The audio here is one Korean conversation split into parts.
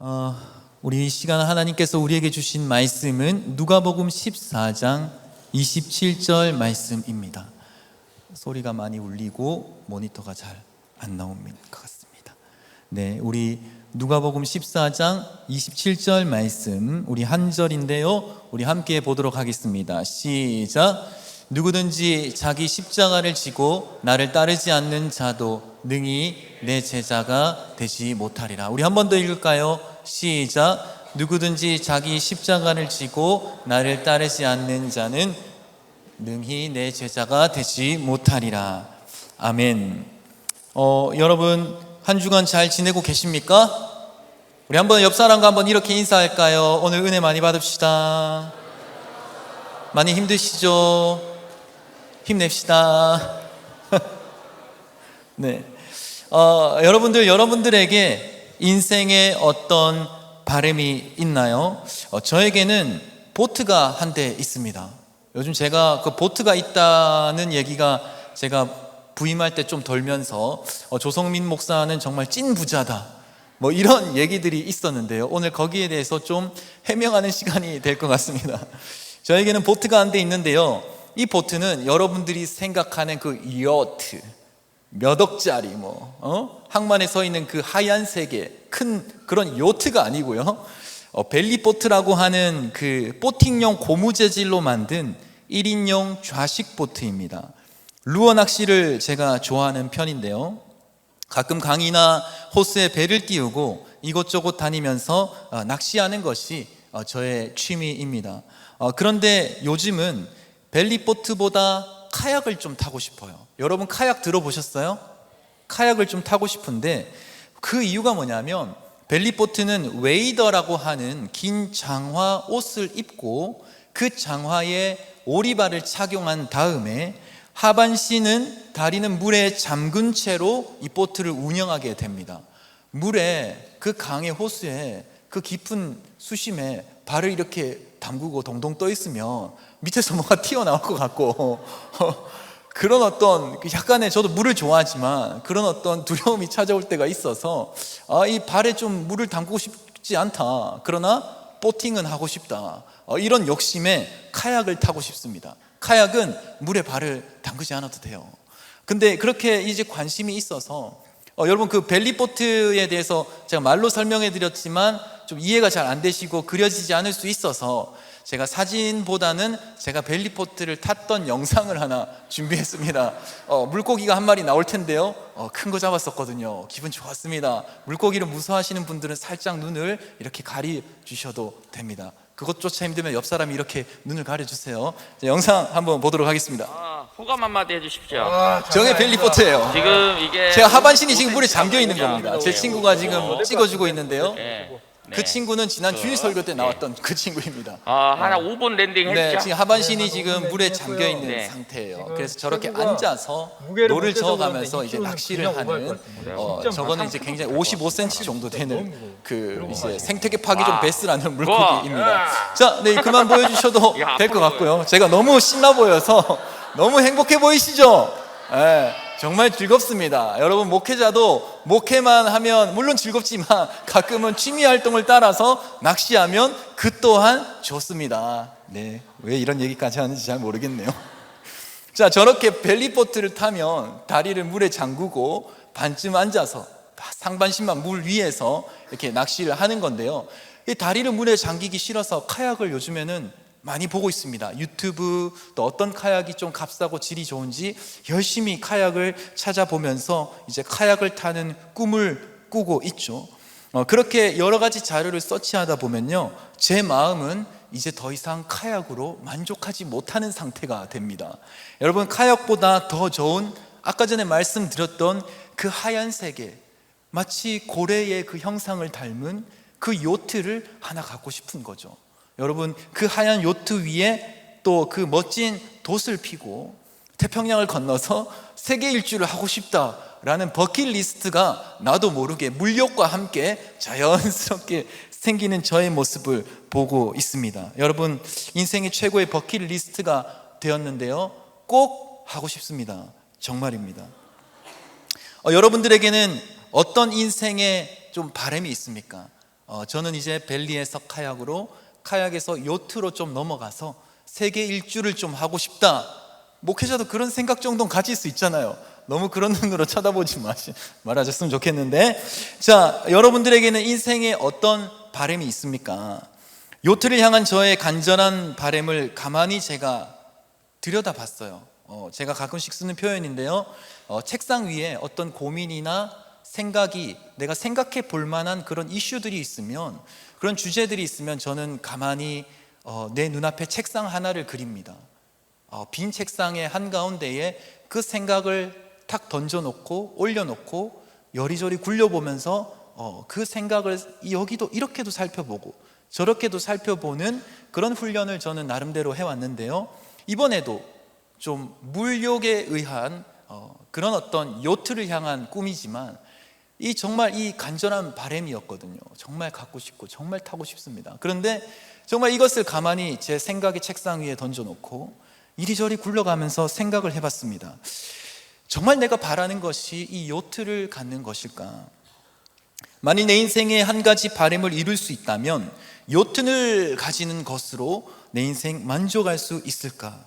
어, 우리 이 시간 하나님께서 우리에게 주신 말씀은 누가복음 14장 27절 말씀입니다. 소리가 많이 울리고 모니터가 잘 안 나오는 것 같습니다. 네, 우리 누가복음 14장 27절 말씀, 우리 한 절인데요, 우리 함께 보도록 하겠습니다. 시작. 누구든지 자기 십자가를 지고 나를 따르지 않는 자도 능히 내 제자가 되지 못하리라. 우리 한 번 더 읽을까요? 시작. 누구든지 자기 십자가를 지고 나를 따르지 않는 자는 능히 내 제자가 되지 못하리라. 아멘. 여러분 한 주간 잘 지내고 계십니까? 우리 한번 옆 사람과 한번 이렇게 인사할까요? 오늘 은혜 많이 받읍시다. 많이 힘드시죠? 힘냅시다. 네. 여러분들에게 인생에 어떤 바람이 있나요? 저에게는 보트가 한 대 있습니다. 요즘 제가 그 보트가 있다는 얘기가 제가 부임할 때 좀 돌면서 조성민 목사는 정말 찐 부자다, 뭐 이런 얘기들이 있었는데요. 오늘 거기에 대해서 좀 해명하는 시간이 될 것 같습니다. 저에게는 보트가 한 대 있는데요. 이 보트는 여러분들이 생각하는 그 요트, 몇 억짜리 항만에 서 있는 그 하얀색의 큰 그런 요트가 아니고요. 벨리보트라고 하는 그 보팅용 고무 재질로 만든 1인용 좌식 보트입니다. 루어 낚시를 제가 좋아하는 편인데요. 가끔 강이나 호수에 배를 띄우고 이곳저곳 다니면서 낚시하는 것이 저의 취미입니다. 그런데 요즘은 벨리보트보다 카약을 좀 타고 싶어요. 여러분 카약 들어보셨어요? 카약을 좀 타고 싶은데 그 이유가 뭐냐면 벨리보트는 웨이더라고 하는 긴 장화 옷을 입고 그 장화에 오리발을 착용한 다음에 하반신은 다리는 물에 잠근 채로 이 보트를 운영하게 됩니다. 물에 그 강의 호수에 그 깊은 수심에 발을 이렇게 담그고 동동 떠 있으면 밑에서 뭐가 튀어나올 것 같고 그런 어떤 약간의, 저도 물을 좋아하지만 그런 어떤 두려움이 찾아올 때가 있어서 이 발에 좀 물을 담그고 싶지 않다, 그러나 보팅은 하고 싶다, 이런 욕심에 카약을 타고 싶습니다. 카약은 물에 발을 담그지 않아도 돼요. 근데 그렇게 이제 관심이 있어서 여러분 그 벨리보트에 대해서 제가 말로 설명해 드렸지만 좀 이해가 잘 안 되시고 그려지지 않을 수 있어서 제가 사진보다는 제가 벨리보트를 탔던 영상을 하나 준비했습니다. 물고기가 한 마리 나올 텐데요. 큰 거 잡았었거든요. 기분 좋았습니다. 물고기를 무서워하시는 분들은 살짝 눈을 이렇게 가리 주셔도 됩니다. 그것조차 힘들면 옆 사람이 이렇게 눈을 가려주세요. 영상 한번 보도록 하겠습니다. 소감 한마디 해주십시오. 저게 벨리보트예요. 지금 이게 제가 하반신이 지금 물에 잠겨 있는 겁니다. 제 친구가 지금 찍어주고 있는데요. 그 친구는 지난 주일 설교 때 나왔던 그 친구입니다. 한 5분 랜딩 해주죠. 네, 지금 하반신이 지금 물에 잠겨 있는 상태예요. 그래서 저렇게 앉아서 노를 저어가면서 이제 낚시를 하는 저거는 이제 굉장히 55cm 정도 되는 그 이제 생태계 파괴 좀 베스라는 물고기입니다. 자, 네, 그만 보여주셔도 될 것 같고요. 제가 너무 신나 보여서 너무 행복해 보이시죠? 네, 정말 즐겁습니다. 여러분 목회자도 목회만 하면 물론 즐겁지만 가끔은 취미 활동을 따라서 낚시하면 그 또한 좋습니다. 네, 왜 이런 얘기까지 하는지 잘 모르겠네요. 자, 저렇게 벨리보트를 타면 다리를 물에 잠그고 반쯤 앉아서 상반신만 물 위에서 이렇게 낚시를 하는 건데요. 이 다리를 물에 잠기기 싫어서 카약을 요즘에는 많이 보고 있습니다. 유튜브, 또 어떤 카약이 좀 값싸고 질이 좋은지 열심히 카약을 찾아보면서 이제 카약을 타는 꿈을 꾸고 있죠. 그렇게 여러 가지 자료를 서치하다 보면요, 제 마음은 이제 더 이상 카약으로 만족하지 못하는 상태가 됩니다. 여러분, 카약보다 더 좋은, 아까 전에 말씀드렸던 그 하얀색의 마치 고래의 그 형상을 닮은 그 요트를 하나 갖고 싶은 거죠. 여러분, 그 하얀 요트 위에 또 그 멋진 돛을 피고 태평양을 건너서 세계 일주를 하고 싶다라는 버킷리스트가 나도 모르게 물욕과 함께 자연스럽게 생기는 저의 모습을 보고 있습니다. 여러분, 인생의 최고의 버킷리스트가 되었는데요, 꼭 하고 싶습니다. 정말입니다. 여러분들에게는 어떤 인생의 좀 바람이 있습니까? 저는 이제 벨리에서 카약으로, 카약에서 요트로 좀 넘어가서 세계 일주를 좀 하고 싶다. 목회자도 그런 생각 정도는 가질 수 있잖아요. 너무 그런 눈으로 쳐다보지 말아줬으면 좋겠는데, 자, 여러분들에게는 인생에 어떤 바람이 있습니까? 요트를 향한 저의 간절한 바람을 가만히 제가 들여다봤어요. 제가 가끔씩 쓰는 표현인데요, 책상 위에 어떤 고민이나 생각이, 내가 생각해 볼 만한 그런 이슈들이 있으면, 그런 주제들이 있으면 저는 가만히 내 눈앞에 책상 하나를 그립니다. 빈 책상의 한가운데에 그 생각을 탁 던져놓고 올려놓고 여리저리 굴려보면서 그 생각을 여기도 이렇게도 살펴보고 저렇게도 살펴보는 그런 훈련을 저는 나름대로 해왔는데요, 이번에도 좀 물욕에 의한 그런 어떤 요트를 향한 꿈이지만 정말 이 간절한 바람이었거든요. 정말 갖고 싶고 정말 타고 싶습니다. 그런데 정말 이것을 가만히 제 생각의 책상 위에 던져놓고 이리저리 굴러가면서 생각을 해봤습니다. 정말 내가 바라는 것이 이 요트를 갖는 것일까? 만일 내 인생에 한 가지 바람을 이룰 수 있다면 요트를 가지는 것으로 내 인생 만족할 수 있을까?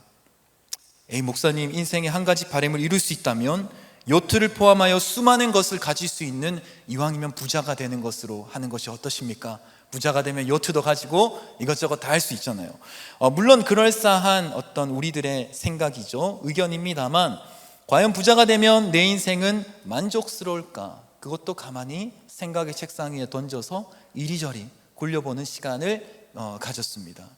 목사님, 인생에 한 가지 바람을 이룰 수 있다면 요트를 포함하여 수많은 것을 가질 수 있는, 이왕이면 부자가 되는 것으로 하는 것이 어떠십니까? 부자가 되면 요트도 가지고 이것저것 다 할 수 있잖아요. 물론 그럴싸한 어떤 우리들의 생각이죠, 의견입니다만, 과연 부자가 되면 내 인생은 만족스러울까? 그것도 가만히 생각의 책상 위에 던져서 이리저리 굴려보는 시간을 가졌습니다.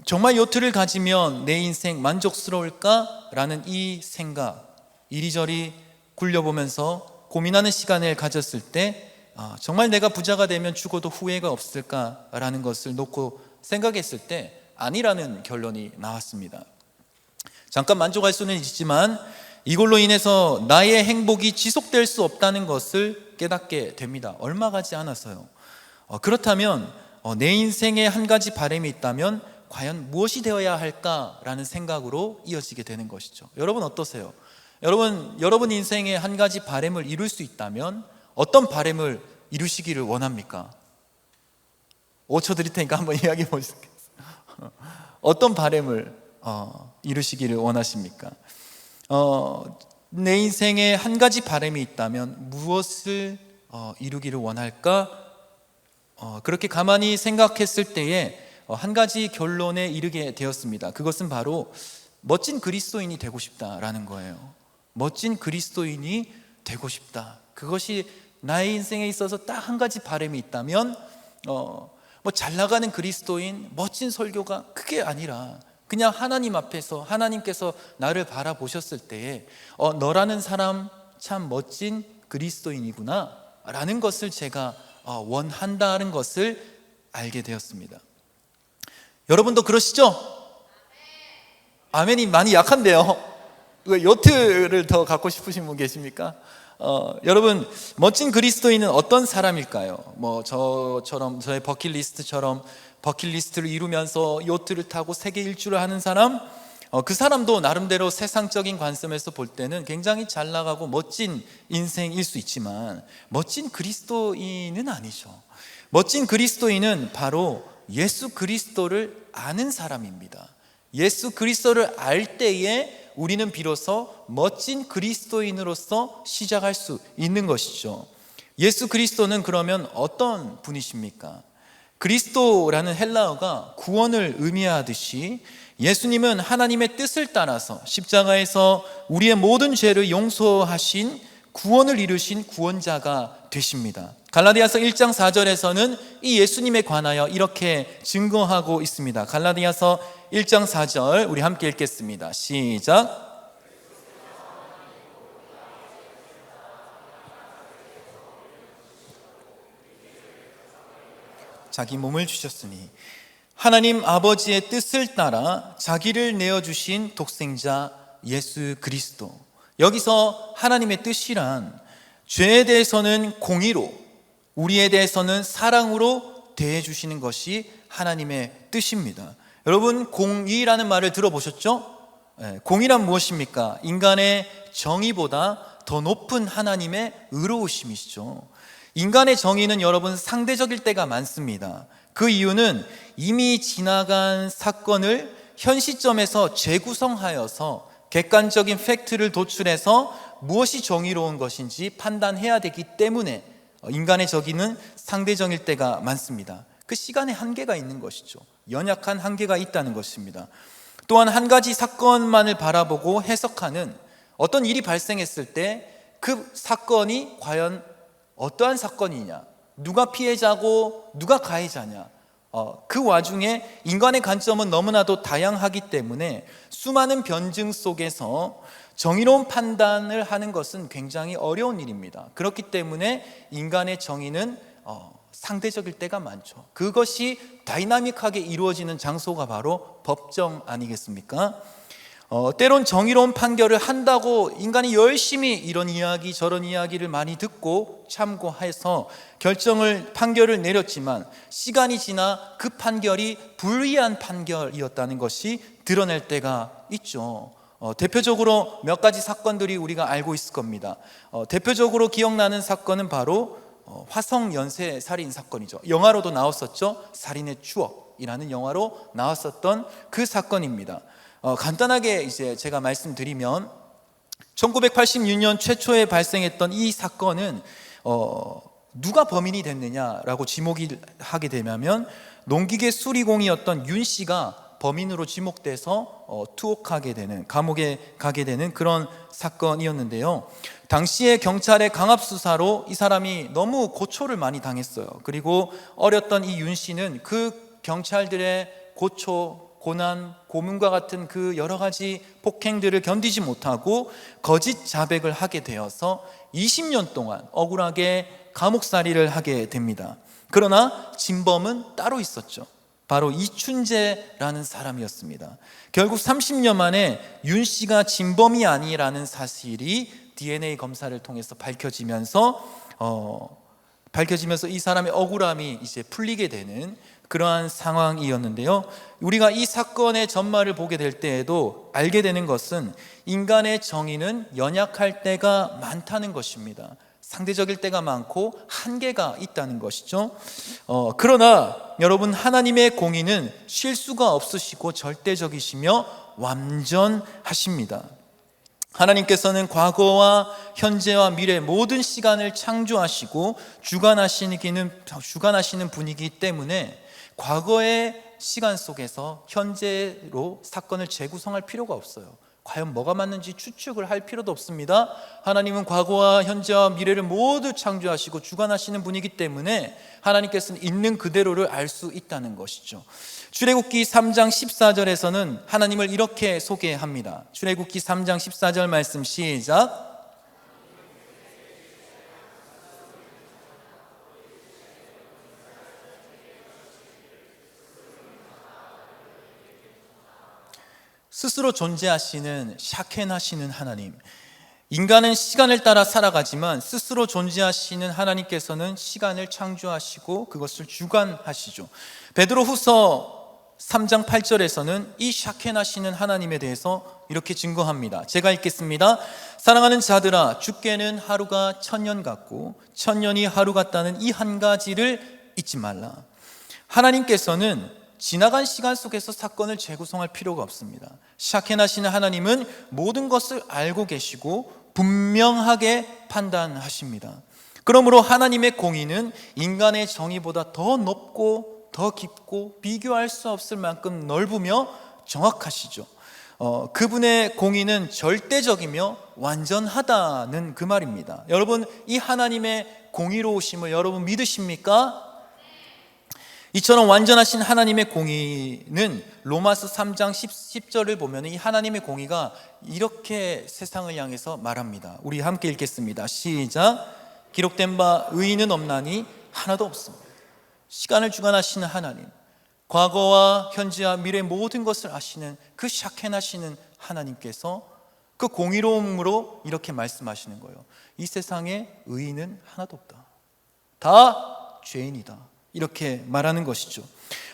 정말 요트를 가지면 내 인생 만족스러울까? 라는 이 생각, 이리저리 굴려보면서 고민하는 시간을 가졌을 때 정말 내가 부자가 되면 죽어도 후회가 없을까라는 것을 놓고 생각했을 때 아니라는 결론이 나왔습니다. 잠깐 만족할 수는 있지만 이걸로 인해서 나의 행복이 지속될 수 없다는 것을 깨닫게 됩니다. 얼마 가지 않아서요. 그렇다면 내 인생에 한 가지 바람이 있다면 과연 무엇이 되어야 할까라는 생각으로 이어지게 되는 것이죠. 여러분 어떠세요? 여러분 인생에 한 가지 바람을 이룰 수 있다면 어떤 바람을 이루시기를 원합니까? 5초 드릴 테니까 한번 이야기해 보시겠어요? 어떤 바람을 이루시기를 원하십니까? 내 인생에 한 가지 바람이 있다면 무엇을 이루기를 원할까? 그렇게 가만히 생각했을 때에 한 가지 결론에 이르게 되었습니다. 그것은 바로 멋진 그리스도인이 되고 싶다라는 거예요. 멋진 그리스도인이 되고 싶다. 그것이 나의 인생에 있어서 딱 한 가지 바람이 있다면 잘 나가는 그리스도인, 멋진 설교가 그게 아니라 그냥 하나님 앞에서 하나님께서 나를 바라보셨을 때에 너라는 사람 참 멋진 그리스도인이구나 라는 것을 제가 원한다는 것을 알게 되었습니다. 여러분도 그러시죠? 아멘이 많이 약한데요. 요트를 더 갖고 싶으신 분 계십니까? 여러분, 멋진 그리스도인은 어떤 사람일까요? 저처럼, 저의 버킷리스트를 이루면서 요트를 타고 세계 일주를 하는 사람, 그 사람도 나름대로 세상적인 관점에서 볼 때는 굉장히 잘 나가고 멋진 인생일 수 있지만 멋진 그리스도인은 아니죠. 멋진 그리스도인은 바로 예수 그리스도를 아는 사람입니다. 예수 그리스도를 알 때에 우리는 비로소 멋진 그리스도인으로서 시작할 수 있는 것이죠. 예수 그리스도는 그러면 어떤 분이십니까? 그리스도라는 헬라어가 구원을 의미하듯이 예수님은 하나님의 뜻을 따라서 십자가에서 우리의 모든 죄를 용서하신, 구원을 이루신 구원자가 되십니다. 갈라디아서 1장 4절에서는 이 예수님에 관하여 이렇게 증거하고 있습니다. 갈라디아서 1장 4절 우리 함께 읽겠습니다. 시작. 자기 몸을 주셨으니 하나님 아버지의 뜻을 따라 자기를 내어주신 독생자 예수 그리스도. 여기서 하나님의 뜻이란 죄에 대해서는 공의로, 우리에 대해서는 사랑으로 대해주시는 것이 하나님의 뜻입니다. 여러분, 공의라는 말을 들어보셨죠? 공의란 무엇입니까? 인간의 정의보다 더 높은 하나님의 의로우심이시죠. 인간의 정의는 여러분 상대적일 때가 많습니다. 그 이유는 이미 지나간 사건을 현 시점에서 재구성하여서 객관적인 팩트를 도출해서 무엇이 정의로운 것인지 판단해야 되기 때문에 인간의 정의는 상대적일 때가 많습니다. 그 시간에 한계가 있는 것이죠. 연약한 한계가 있다는 것입니다. 또한 한 가지 사건만을 바라보고 해석하는, 어떤 일이 발생했을 때 그 사건이 과연 어떠한 사건이냐, 누가 피해자고 누가 가해자냐, 그 와중에 인간의 관점은 너무나도 다양하기 때문에 수많은 변증 속에서 정의로운 판단을 하는 것은 굉장히 어려운 일입니다. 그렇기 때문에 인간의 정의는 상대적일 때가 많죠. 그것이 다이나믹하게 이루어지는 장소가 바로 법정 아니겠습니까? 때론 정의로운 판결을 한다고 인간이 열심히 이런 이야기 저런 이야기를 많이 듣고 참고해서 판결을 내렸지만 시간이 지나 그 판결이 불리한 판결이었다는 것이 드러날 때가 있죠. 대표적으로 몇 가지 사건들이 우리가 알고 있을 겁니다. 대표적으로 기억나는 사건은 바로 화성 연쇄 살인 사건이죠. 영화로도 나왔었죠. 살인의 추억이라는 영화로 나왔었던 그 사건입니다. 간단하게 이제 제가 말씀드리면 1986년 최초에 발생했던 이 사건은 누가 범인이 됐느냐라고 지목을 하게 되면 농기계 수리공이었던 윤 씨가 범인으로 지목돼서 투옥하게 되는, 감옥에 가게 되는 그런 사건이었는데요. 당시에 경찰의 강압수사로 이 사람이 너무 고초를 많이 당했어요. 그리고 어렸던 이 윤 씨는 그 경찰들의 고초, 고난, 고문과 같은 그 여러 가지 폭행들을 견디지 못하고 거짓 자백을 하게 되어서 20년 동안 억울하게 감옥살이를 하게 됩니다. 그러나 진범은 따로 있었죠. 바로 이춘재라는 사람이었습니다. 결국 30년 만에 윤 씨가 진범이 아니라는 사실이 DNA 검사를 통해서 밝혀지면서 이 사람의 억울함이 이제 풀리게 되는 그러한 상황이었는데요. 우리가 이 사건의 전말을 보게 될 때에도 알게 되는 것은 인간의 정의는 연약할 때가 많다는 것입니다. 상대적일 때가 많고 한계가 있다는 것이죠. 그러나 여러분, 하나님의 공의는 실수가 없으시고 절대적이시며 완전하십니다. 하나님께서는 과거와 현재와 미래 모든 시간을 창조하시고 주관하시는 분이기 때문에 과거의 시간 속에서 현재로 사건을 재구성할 필요가 없어요. 과연 뭐가 맞는지 추측을 할 필요도 없습니다. 하나님은 과거와 현재와 미래를 모두 창조하시고 주관하시는 분이기 때문에 하나님께서는 있는 그대로를 알 수 있다는 것이죠. 출애굽기 3장 14절에서는 하나님을 이렇게 소개합니다. 출애굽기 3장 14절 말씀 시작. 스스로 존재하시는 샤켄하시는 하나님, 인간은 시간을 따라 살아가지만 스스로 존재하시는 하나님께서는 시간을 창조하시고 그것을 주관하시죠. 베드로후서 3장 8절에서는 이 샤켄하시는 하나님에 대해서 이렇게 증거합니다. 제가 읽겠습니다. 사랑하는 자들아, 주께는 하루가 1000년 같고 1000년이 하루 같다는 이 한 가지를 잊지 말라. 하나님께서는 지나간 시간 속에서 사건을 재구성할 필요가 없습니다. 샤켄하시는 하나님은 모든 것을 알고 계시고 분명하게 판단하십니다. 그러므로 하나님의 공의는 인간의 정의보다 더 높고 더 깊고 비교할 수 없을 만큼 넓으며 정확하시죠. 그분의 공의는 절대적이며 완전하다는 그 말입니다. 여러분, 이 하나님의 공의로우심을 여러분 믿으십니까? 이처럼 완전하신 하나님의 공의는 로마서 3장 10절을 보면 이 하나님의 공의가 이렇게 세상을 향해서 말합니다. 우리 함께 읽겠습니다. 시작. 기록된 바 의인은 없나니 하나도 없습니다. 시간을 주관하시는 하나님, 과거와 현재와 미래 모든 것을 아시는 그 샤켄하시는 하나님께서 그 공의로움으로 이렇게 말씀하시는 거예요. 이 세상에 의인은 하나도 없다. 다 죄인이다. 이렇게 말하는 것이죠.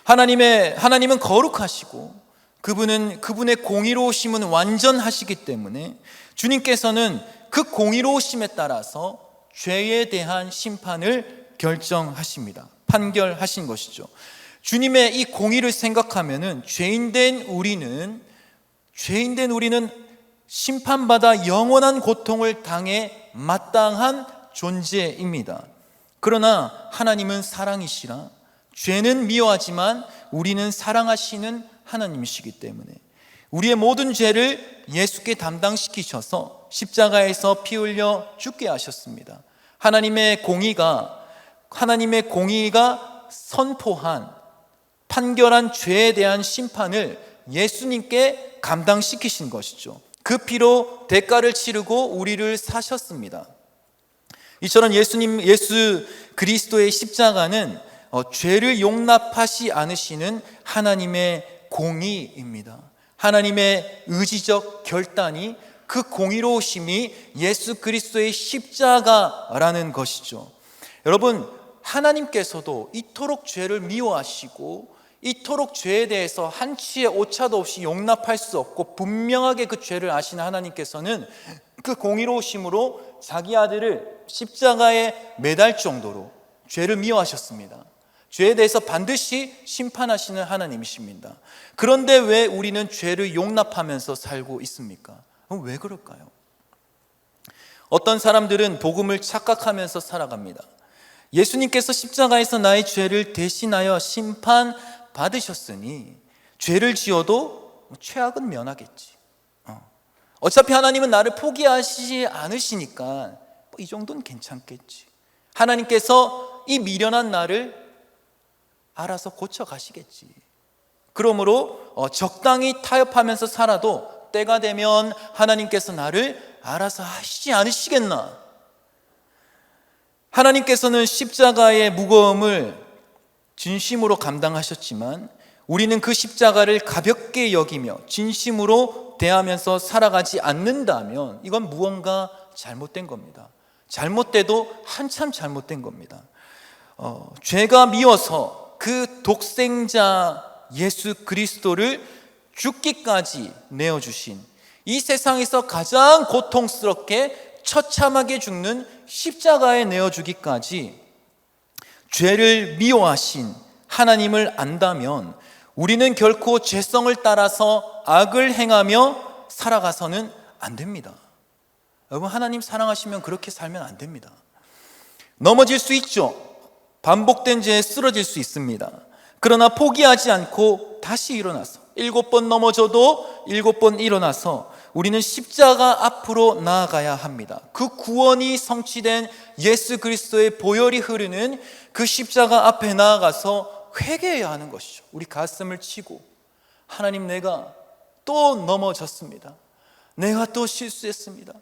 하나님은 거룩하시고 그분의 공의로우심은 완전하시기 때문에 주님께서는 그 공의로우심에 따라서 죄에 대한 심판을 결정하십니다. 판결하신 것이죠. 주님의 이 공의를 생각하면은 죄인된 우리는 심판받아 영원한 고통을 당해 마땅한 존재입니다. 그러나 하나님은 사랑이시라 죄는 미워하지만 우리는 사랑하시는 하나님이시기 때문에 우리의 모든 죄를 예수께 담당시키셔서 십자가에서 피 흘려 죽게 하셨습니다. 하나님의 공의가 선포한 판결한 죄에 대한 심판을 예수님께 감당시키신 것이죠. 그 피로 대가를 치르고 우리를 사셨습니다. 이처럼 예수 그리스도의 십자가는 죄를 용납하지 않으시는 하나님의 공의입니다. 하나님의 의지적 결단이 그 공의로우심이 예수 그리스도의 십자가라는 것이죠. 여러분, 하나님께서도 이토록 죄를 미워하시고 이토록 죄에 대해서 한치의 오차도 없이 용납할 수 없고 분명하게 그 죄를 아시는 하나님께서는 그 공의로우심으로 자기 아들을 십자가에 매달 정도로 죄를 미워하셨습니다. 죄에 대해서 반드시 심판하시는 하나님이십니다. 그런데 왜 우리는 죄를 용납하면서 살고 있습니까? 왜 그럴까요? 어떤 사람들은 복음을 착각하면서 살아갑니다. 예수님께서 십자가에서 나의 죄를 대신하여 심판받으셨으니 죄를 지어도 최악은 면하겠지. 어차피 하나님은 나를 포기하시지 않으시니까 이 정도는 괜찮겠지. 하나님께서 이 미련한 나를 알아서 고쳐가시겠지. 그러므로 적당히 타협하면서 살아도 때가 되면 하나님께서 나를 알아서 하시지 않으시겠나. 하나님께서는 십자가의 무거움을 진심으로 감당하셨지만 우리는 그 십자가를 가볍게 여기며 진심으로 대하면서 살아가지 않는다면 이건 무언가 잘못된 겁니다. 잘못돼도 한참 잘못된 겁니다. 죄가 미워서 그 독생자 예수 그리스도를 죽기까지 내어주신 이 세상에서 가장 고통스럽게 처참하게 죽는 십자가에 내어주기까지 죄를 미워하신 하나님을 안다면 우리는 결코 죄성을 따라서 악을 행하며 살아가서는 안 됩니다. 여러분, 하나님 사랑하시면 그렇게 살면 안 됩니다. 넘어질 수 있죠. 반복된 죄에 쓰러질 수 있습니다. 그러나 포기하지 않고 다시 일어나서 7번 넘어져도 7번 일어나서 우리는 십자가 앞으로 나아가야 합니다. 그 구원이 성취된 예수 그리스도의 보혈이 흐르는 그 십자가 앞에 나아가서 회개해야 하는 것이죠. 우리 가슴을 치고 하나님, 내가 또 넘어졌습니다. 내가 또 실수했습니다.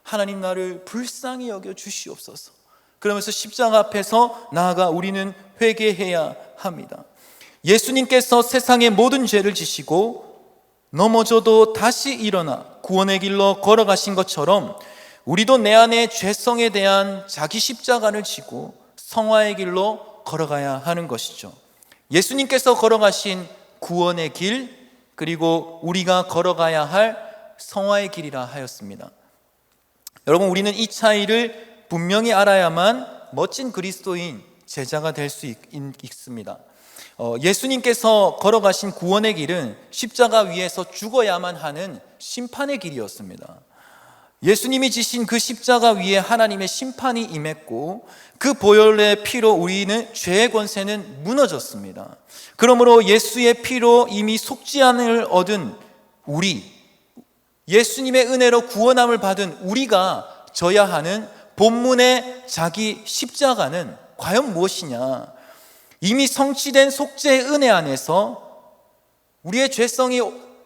하나님, 나를 불쌍히 여겨 주시옵소서. 그러면서 십자가 앞에서 나아가 우리는 회개해야 합니다. 예수님께서 세상의 모든 죄를 지시고 넘어져도 다시 일어나 구원의 길로 걸어가신 것처럼 우리도 내 안의 죄성에 대한 자기 십자가를 지고 성화의 길로 걸어가야 하는 것이죠. 예수님께서 걸어가신 구원의 길, 그리고 우리가 걸어가야 할 성화의 길이라 하였습니다. 여러분, 우리는 이 차이를 분명히 알아야만 멋진 그리스도인 제자가 될 수 있습니다. 예수님께서 걸어가신 구원의 길은 십자가 위에서 죽어야만 하는 심판의 길이었습니다. 예수님이 지신 그 십자가 위에 하나님의 심판이 임했고 그 보혈의 피로 우리는 죄의 권세는 무너졌습니다. 그러므로 예수의 피로 이미 속죄함을 얻은 우리, 예수님의 은혜로 구원함을 받은 우리가 져야 하는 본문의 자기 십자가는 과연 무엇이냐? 이미 성취된 속죄의 은혜 안에서 우리의 죄성이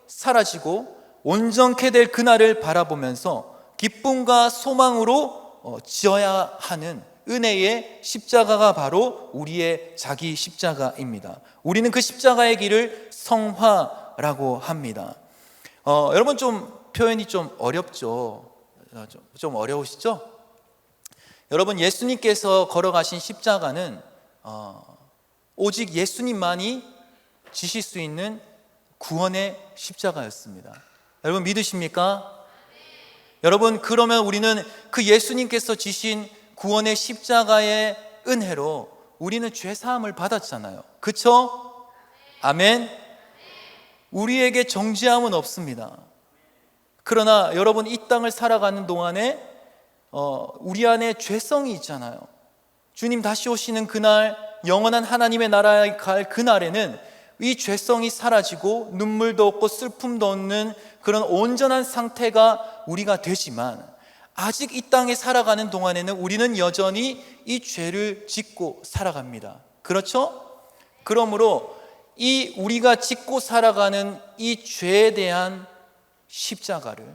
사라지고 온전케 될 그날을 바라보면서 기쁨과 소망으로 지어야 하는 은혜의 십자가가 바로 우리의 자기 십자가입니다. 우리는 그 십자가의 길을 성화라고 합니다. 여러분, 좀 표현이 좀 어렵죠? 좀 어려우시죠? 여러분, 예수님께서 걸어가신 십자가는 오직 예수님만이 지실 수 있는 구원의 십자가였습니다. 여러분, 믿으십니까? 여러분, 그러면 우리는 그 예수님께서 지신 구원의 십자가의 은혜로 우리는 죄 사함을 받았잖아요. 그쵸? 아멘. 우리에게 정죄함은 없습니다. 그러나 여러분, 이 땅을 살아가는 동안에 우리 안에 죄성이 있잖아요. 주님 다시 오시는 그날, 영원한 하나님의 나라에 갈 그날에는 이 죄성이 사라지고 눈물도 없고 슬픔도 없는 그런 온전한 상태가 우리가 되지만, 아직 이 땅에 살아가는 동안에는 우리는 여전히 이 죄를 짓고 살아갑니다. 그렇죠? 그러므로 이 우리가 짓고 살아가는 이 죄에 대한 십자가를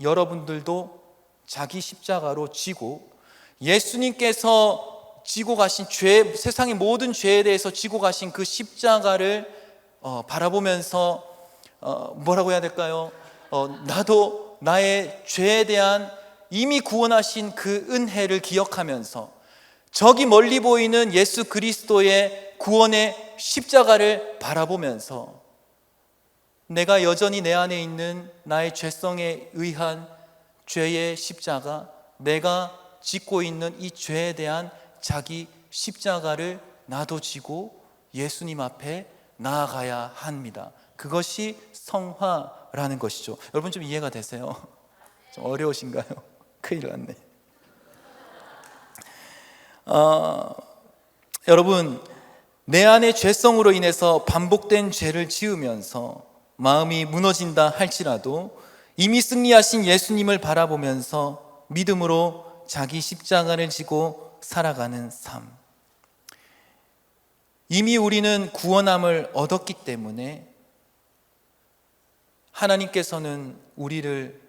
여러분들도 자기 십자가로 지고, 예수님께서 지고 가신 죄, 세상의 모든 죄에 대해서 지고 가신 그 십자가를 바라보면서 뭐라고 해야 될까요? 나도 나의 죄에 대한 이미 구원하신 그 은혜를 기억하면서 저기 멀리 보이는 예수 그리스도의 구원의 십자가를 바라보면서 내가 여전히 내 안에 있는 나의 죄성에 의한 죄의 십자가, 내가 짓고 있는 이 죄에 대한 자기 십자가를 나도 지고 예수님 앞에 나아가야 합니다. 그것이 성화라는 것이죠. 여러분 좀 이해가 되세요? 좀 어려우신가요? 큰일 났네. 여러분, 내 안의 죄성으로 인해서 반복된 죄를 지으면서 마음이 무너진다 할지라도 이미 승리하신 예수님을 바라보면서 믿음으로 자기 십자가를 지고 살아가는 삶. 이미 우리는 구원함을 얻었기 때문에 하나님께서는 우리를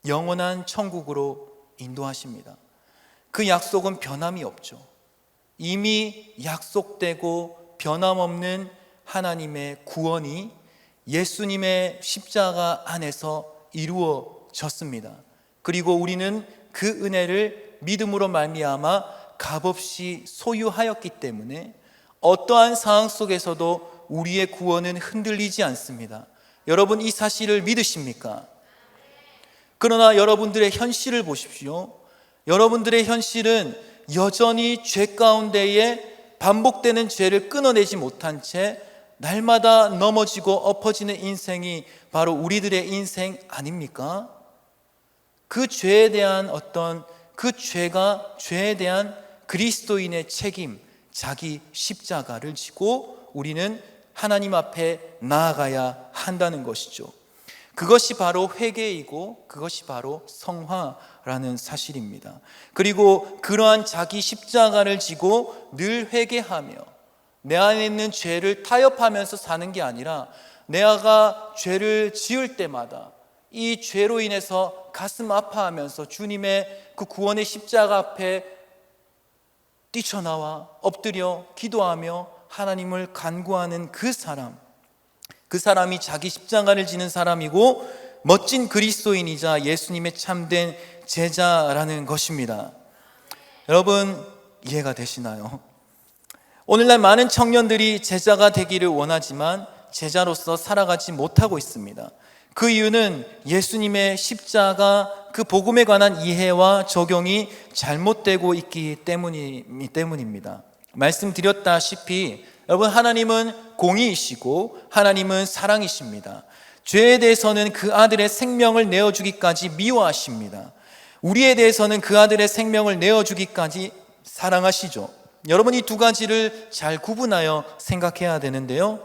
영원한 천국으로 인도하십니다. 그 약속은 변함이 없죠. 이미 약속되고 변함없는 하나님의 구원이 예수님의 십자가 안에서 이루어졌습니다. 그리고 우리는 그 은혜를 믿음으로 말미암아 값없이 소유하였기 때문에 어떠한 상황 속에서도 우리의 구원은 흔들리지 않습니다. 여러분, 이 사실을 믿으십니까? 그러나 여러분들의 현실을 보십시오. 여러분들의 현실은 여전히 죄 가운데에 반복되는 죄를 끊어내지 못한 채 날마다 넘어지고 엎어지는 인생이 바로 우리들의 인생 아닙니까? 그 죄에 대한 그 죄에 대한 그리스도인의 책임, 자기 십자가를 지고 우리는 하나님 앞에 나아가야 한다는 것이죠. 그것이 바로 회개이고 그것이 바로 성화라는 사실입니다. 그리고 그러한 자기 십자가를 지고 늘 회개하며 내 안에 있는 죄를 타협하면서 사는 게 아니라 내가 죄를 지을 때마다 이 죄로 인해서 가슴 아파하면서 주님의 그 구원의 십자가 앞에 뛰쳐나와 엎드려 기도하며 하나님을 간구하는 그 사람이 자기 십자가를 지는 사람이고 멋진 그리스도인이자 예수님의 참된 제자라는 것입니다. 여러분, 이해가 되시나요? 오늘날 많은 청년들이 제자가 되기를 원하지만 제자로서 살아가지 못하고 있습니다. 그 이유는 예수님의 십자가 그 복음에 관한 이해와 적용이 잘못되고 있기 때문입니다. 말씀드렸다시피 여러분, 하나님은 공의이시고 하나님은 사랑이십니다. 죄에 대해서는 그 아들의 생명을 내어주기까지 미워하십니다. 우리에 대해서는 그 아들의 생명을 내어주기까지 사랑하시죠. 여러분, 이 두 가지를 잘 구분하여 생각해야 되는데요.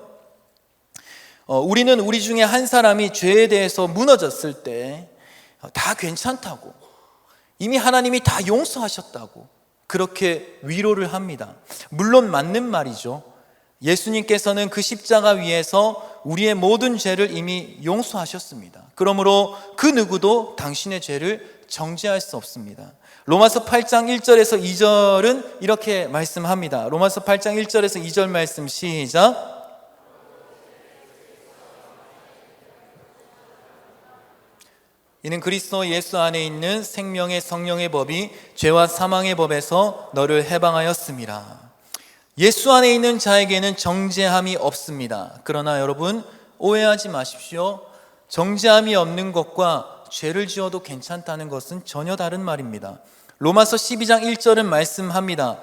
우리는 우리 중에 한 사람이 죄에 대해서 무너졌을 때 다 괜찮다고, 이미 하나님이 다 용서하셨다고 그렇게 위로를 합니다. 물론 맞는 말이죠. 예수님께서는 그 십자가 위에서 우리의 모든 죄를 이미 용서하셨습니다. 그러므로 그 누구도 당신의 죄를 정죄할 수 없습니다. 로마서 8장 1절에서 2절은 이렇게 말씀합니다. 로마서 8장 1절에서 2절 말씀 시작. 이는 그리스도 예수 안에 있는 생명의 성령의 법이 죄와 사망의 법에서 너를 해방하였음이라. 예수 안에 있는 자에게는 정죄함이 없습니다. 그러나 여러분, 오해하지 마십시오. 정죄함이 없는 것과 죄를 지어도 괜찮다는 것은 전혀 다른 말입니다. 로마서 12장 1절은 말씀합니다.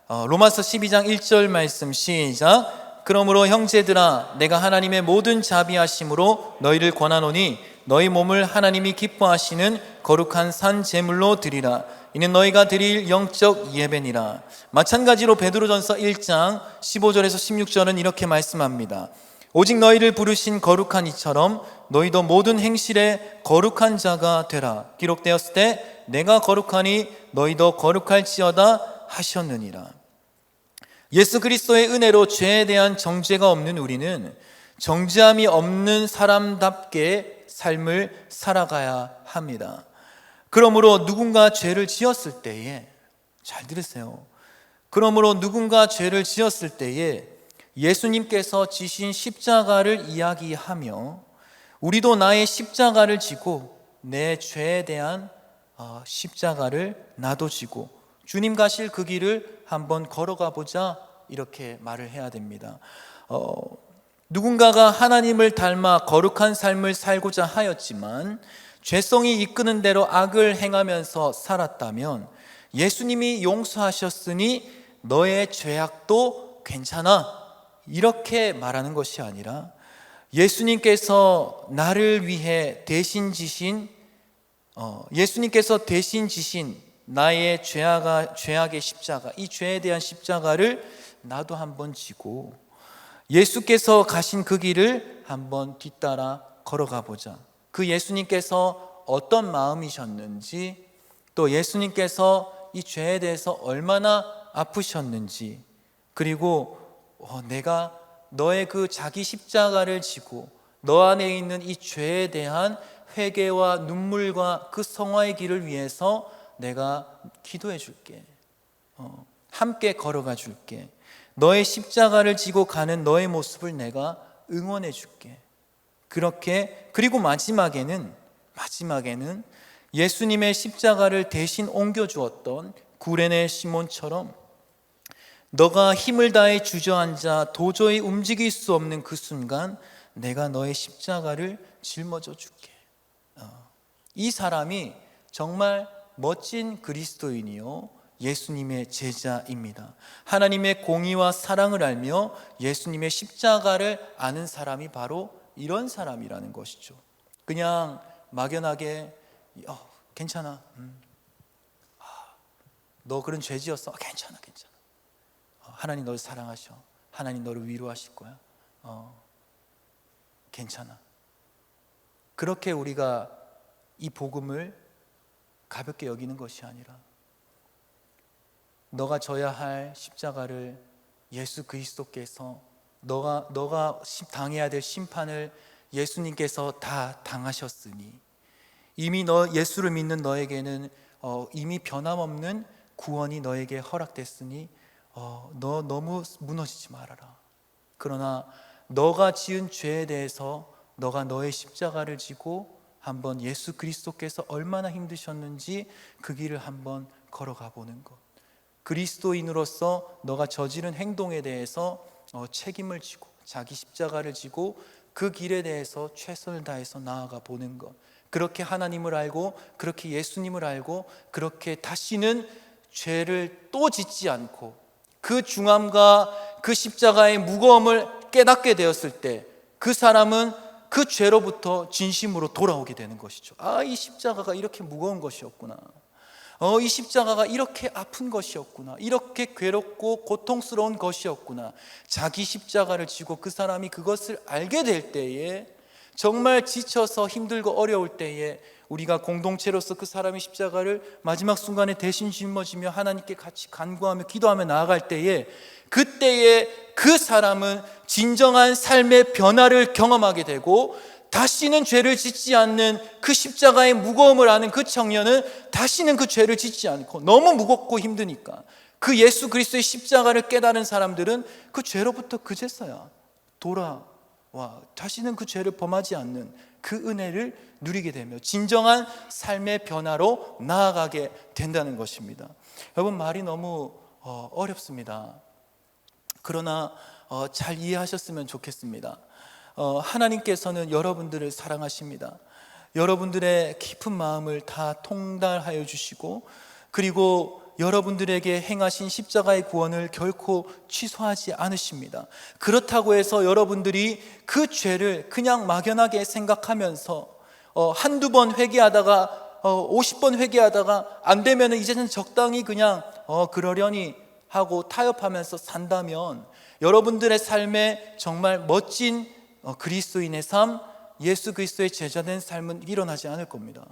로마서 12장 1절 말씀 시작. 그러므로 형제들아 내가 하나님의 모든 자비하심으로 너희를 권하노니 너희 몸을 하나님이 기뻐하시는 거룩한 산 제물로 드리라. 이는 너희가 드릴 영적 예배니라. 마찬가지로 베드로전서 1장 15절에서 16절은 이렇게 말씀합니다. 오직 너희를 부르신 거룩한 이처럼 너희도 모든 행실에 거룩한 자가 되라. 기록되었을 때 내가 거룩하니 너희도 거룩할지어다 하셨느니라. 예수 그리스도의 은혜로 죄에 대한 정죄가 없는 우리는 정죄함이 없는 사람답게 삶을 살아가야 합니다. 그러므로 누군가 죄를 지었을 때에, 잘 들으세요. 그러므로 누군가 죄를 지었을 때에 예수님께서 지신 십자가를 이야기하며 우리도 나의 십자가를 지고 내 죄에 대한 십자가를 나도 지고 주님 가실 그 길을 한번 걸어가 보자, 이렇게 말을 해야 됩니다. 누군가가 하나님을 닮아 거룩한 삶을 살고자 하였지만 죄성이 이끄는 대로 악을 행하면서 살았다면 예수님이 용서하셨으니 너의 죄악도 괜찮아, 이렇게 말하는 것이 아니라 예수님께서 나를 위해 대신 지신 나의 죄악의 십자가, 이 죄에 대한 십자가를 나도 한번 지고 예수께서 가신 그 길을 한번 뒤따라 걸어가 보자. 그 예수님께서 어떤 마음이셨는지, 또 예수님께서 이 죄에 대해서 얼마나 아프셨는지, 그리고 내가 너의 그 자기 십자가를 지고 너 안에 있는 이 죄에 대한 회개와 눈물과 그 성화의 길을 위해서 내가 기도해 줄게. 함께 걸어가 줄게. 너의 십자가를 지고 가는 너의 모습을 내가 응원해 줄게. 그렇게, 그리고 마지막에는 예수님의 십자가를 대신 옮겨 주었던 구레네 시몬처럼 너가 힘을 다해 주저앉아 도저히 움직일 수 없는 그 순간 내가 너의 십자가를 짊어져 줄게. 이 사람이 정말 멋진 그리스도인이요 예수님의 제자입니다. 하나님의 공의와 사랑을 알며 예수님의 십자가를 아는 사람이 바로 이런 사람이라는 것이죠. 그냥 막연하게 괜찮아, 너 그런 죄 지었어, 괜찮아. 하나님 너를 사랑하셔. 하나님 너를 위로하실 거야. 괜찮아. 그렇게 우리가 이 복음을 가볍게 여기는 것이 아니라 너가 져야 할 십자가를 예수 그리스도께서 너가 당해야 될 심판을 예수님께서 다 당하셨으니 이미 예수를 믿는 너에게는 이미 변함없는 구원이 너에게 허락됐으니 너 너무 무너지지 말아라. 그러나 너가 지은 죄에 대해서 너가 너의 십자가를 지고 한번 예수 그리스도께서 얼마나 힘드셨는지 그 길을 한번 걸어가 보는 것. 그리스도인으로서 너가 저지른 행동에 대해서 책임을 지고 자기 십자가를 지고 그 길에 대해서 최선을 다해서 나아가 보는 것. 그렇게 하나님을 알고 그렇게 예수님을 알고 그렇게 다시는 죄를 또 짓지 않고 그 중함과 그 십자가의 무거움을 깨닫게 되었을 때 그 사람은 그 죄로부터 진심으로 돌아오게 되는 것이죠. 이 십자가가 이렇게 무거운 것이었구나. 이 십자가가 이렇게 아픈 것이었구나. 이렇게 괴롭고 고통스러운 것이었구나. 자기 십자가를 지고 그 사람이 그것을 알게 될 때에, 정말 지쳐서 힘들고 어려울 때에 우리가 공동체로서 그 사람의 십자가를 마지막 순간에 대신 짊어지며 하나님께 같이 간구하며 기도하며 나아갈 때에, 그때에 그 사람은 진정한 삶의 변화를 경험하게 되고 다시는 죄를 짓지 않는, 그 십자가의 무거움을 아는 그 청년은 다시는 그 죄를 짓지 않고, 너무 무겁고 힘드니까 그 예수 그리스도의 십자가를 깨달은 사람들은 그 죄로부터 그제서야 돌아와 다시는 그 죄를 범하지 않는 그 은혜를 누리게 되며 진정한 삶의 변화로 나아가게 된다는 것입니다. 여러분, 말이 너무 어렵습니다. 그러나 잘 이해하셨으면 좋겠습니다. 하나님께서는 여러분들을 사랑하십니다. 여러분들의 깊은 마음을 다 통달하여 주시고 그리고 여러분들에게 행하신 십자가의 구원을 결코 취소하지 않으십니다. 그렇다고 해서 여러분들이 그 죄를 그냥 막연하게 생각하면서 한두 번 회개하다가 50번 회개하다가 안 되면 이제는 적당히 그냥 그러려니 하고 타협하면서 산다면 여러분들의 삶에 정말 멋진 그리스도인의 삶, 예수 그리스도의 제자된 삶은 일어나지 않을 겁니다.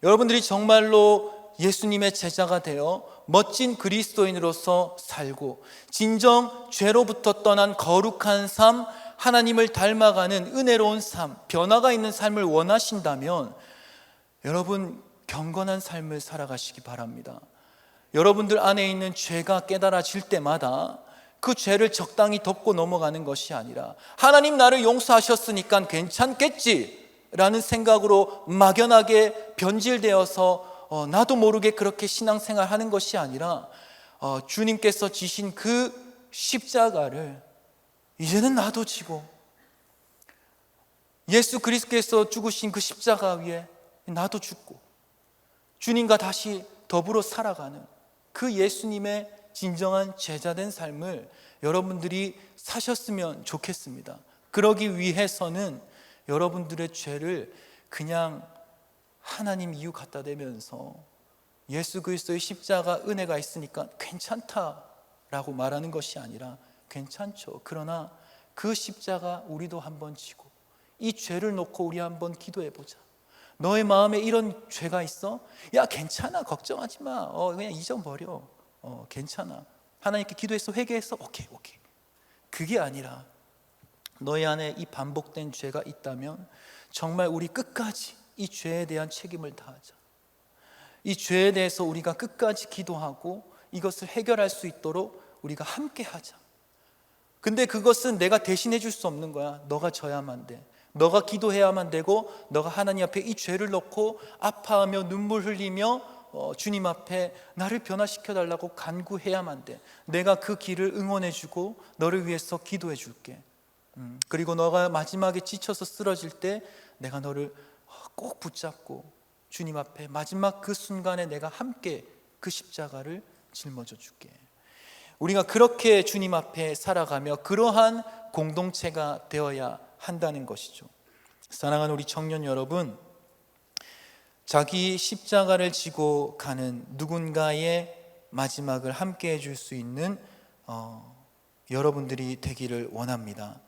여러분들이 정말로 예수님의 제자가 되어 멋진 그리스도인으로서 살고 진정 죄로부터 떠난 거룩한 삶, 하나님을 닮아가는 은혜로운 삶, 변화가 있는 삶을 원하신다면 여러분 경건한 삶을 살아가시기 바랍니다. 여러분들 안에 있는 죄가 깨달아질 때마다 그 죄를 적당히 덮고 넘어가는 것이 아니라 하나님 나를 용서하셨으니까 괜찮겠지 라는 생각으로 막연하게 변질되어서 나도 모르게 그렇게 신앙생활 하는 것이 아니라 주님께서 지신 그 십자가를 이제는 나도 지고 예수 그리스도께서 죽으신 그 십자가 위에 나도 죽고 주님과 다시 더불어 살아가는 그 예수님의 진정한 제자된 삶을 여러분들이 사셨으면 좋겠습니다. 그러기 위해서는 여러분들의 죄를 그냥 하나님 이유 갖다 대면서 예수 그리스도의 십자가 은혜가 있으니까 괜찮다라고 말하는 것이 아니라 괜찮죠. 그러나 그 십자가 우리도 한번 지고 이 죄를 놓고 우리 한번 기도해 보자. 너의 마음에 이런 죄가 있어? 야 괜찮아, 걱정하지 마. 그냥 잊어버려. 괜찮아. 하나님께 기도해서 회개했어? 오케이. 그게 아니라 너희 안에 이 반복된 죄가 있다면 정말 우리 끝까지 이 죄에 대한 책임을 다하자. 이 죄에 대해서 우리가 끝까지 기도하고 이것을 해결할 수 있도록 우리가 함께 하자. 근데 그것은 내가 대신해 줄 수 없는 거야. 너가 져야만 돼. 너가 기도해야만 되고 너가 하나님 앞에 이 죄를 놓고 아파하며 눈물 흘리며 주님 앞에 나를 변화시켜 달라고 간구해야만 돼. 내가 그 길을 응원해 주고 너를 위해서 기도해 줄게. 그리고 너가 마지막에 지쳐서 쓰러질 때 내가 너를 꼭 붙잡고 주님 앞에 마지막 그 순간에 내가 함께 그 십자가를 짊어져 줄게. 우리가 그렇게 주님 앞에 살아가며 그러한 공동체가 되어야 한다는 것이죠. 사랑하는 우리 청년 여러분, 자기 십자가를 지고 가는 누군가의 마지막을 함께 해줄 수 있는 여러분들이 되기를 원합니다.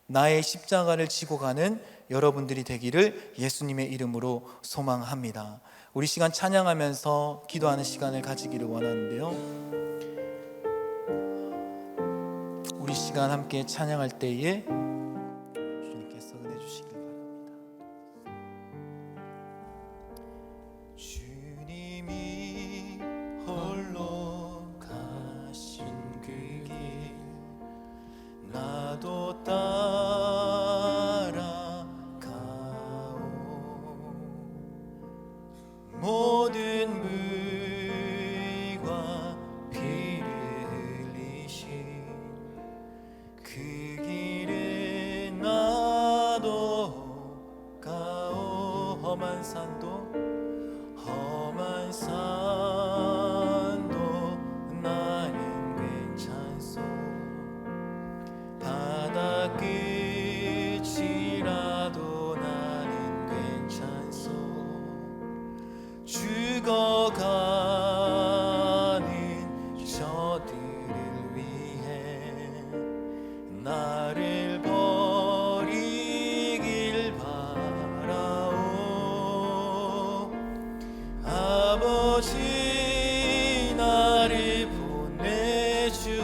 나의 십자가를 지고 가는 여러분들이 되기를 예수님의 이름으로 소망합니다. 우리 시간 찬양하면서 기도하는 시간을 가지기를 원하는데요, 우리 시간 함께 찬양할 때에 주님께서 은혜 주시길 바랍니다. 주님이 홀로 가신 그 길 나도 따라가오. 모든 물과 피를 흘리신 그 길에 나도 가오. 험한 산도 나는 괜찮소. 바다 끝이라도 나는 괜찮소. 죽어가는 저들을 위해 나를 버리길 바라오. 아버지 나를 보내주오.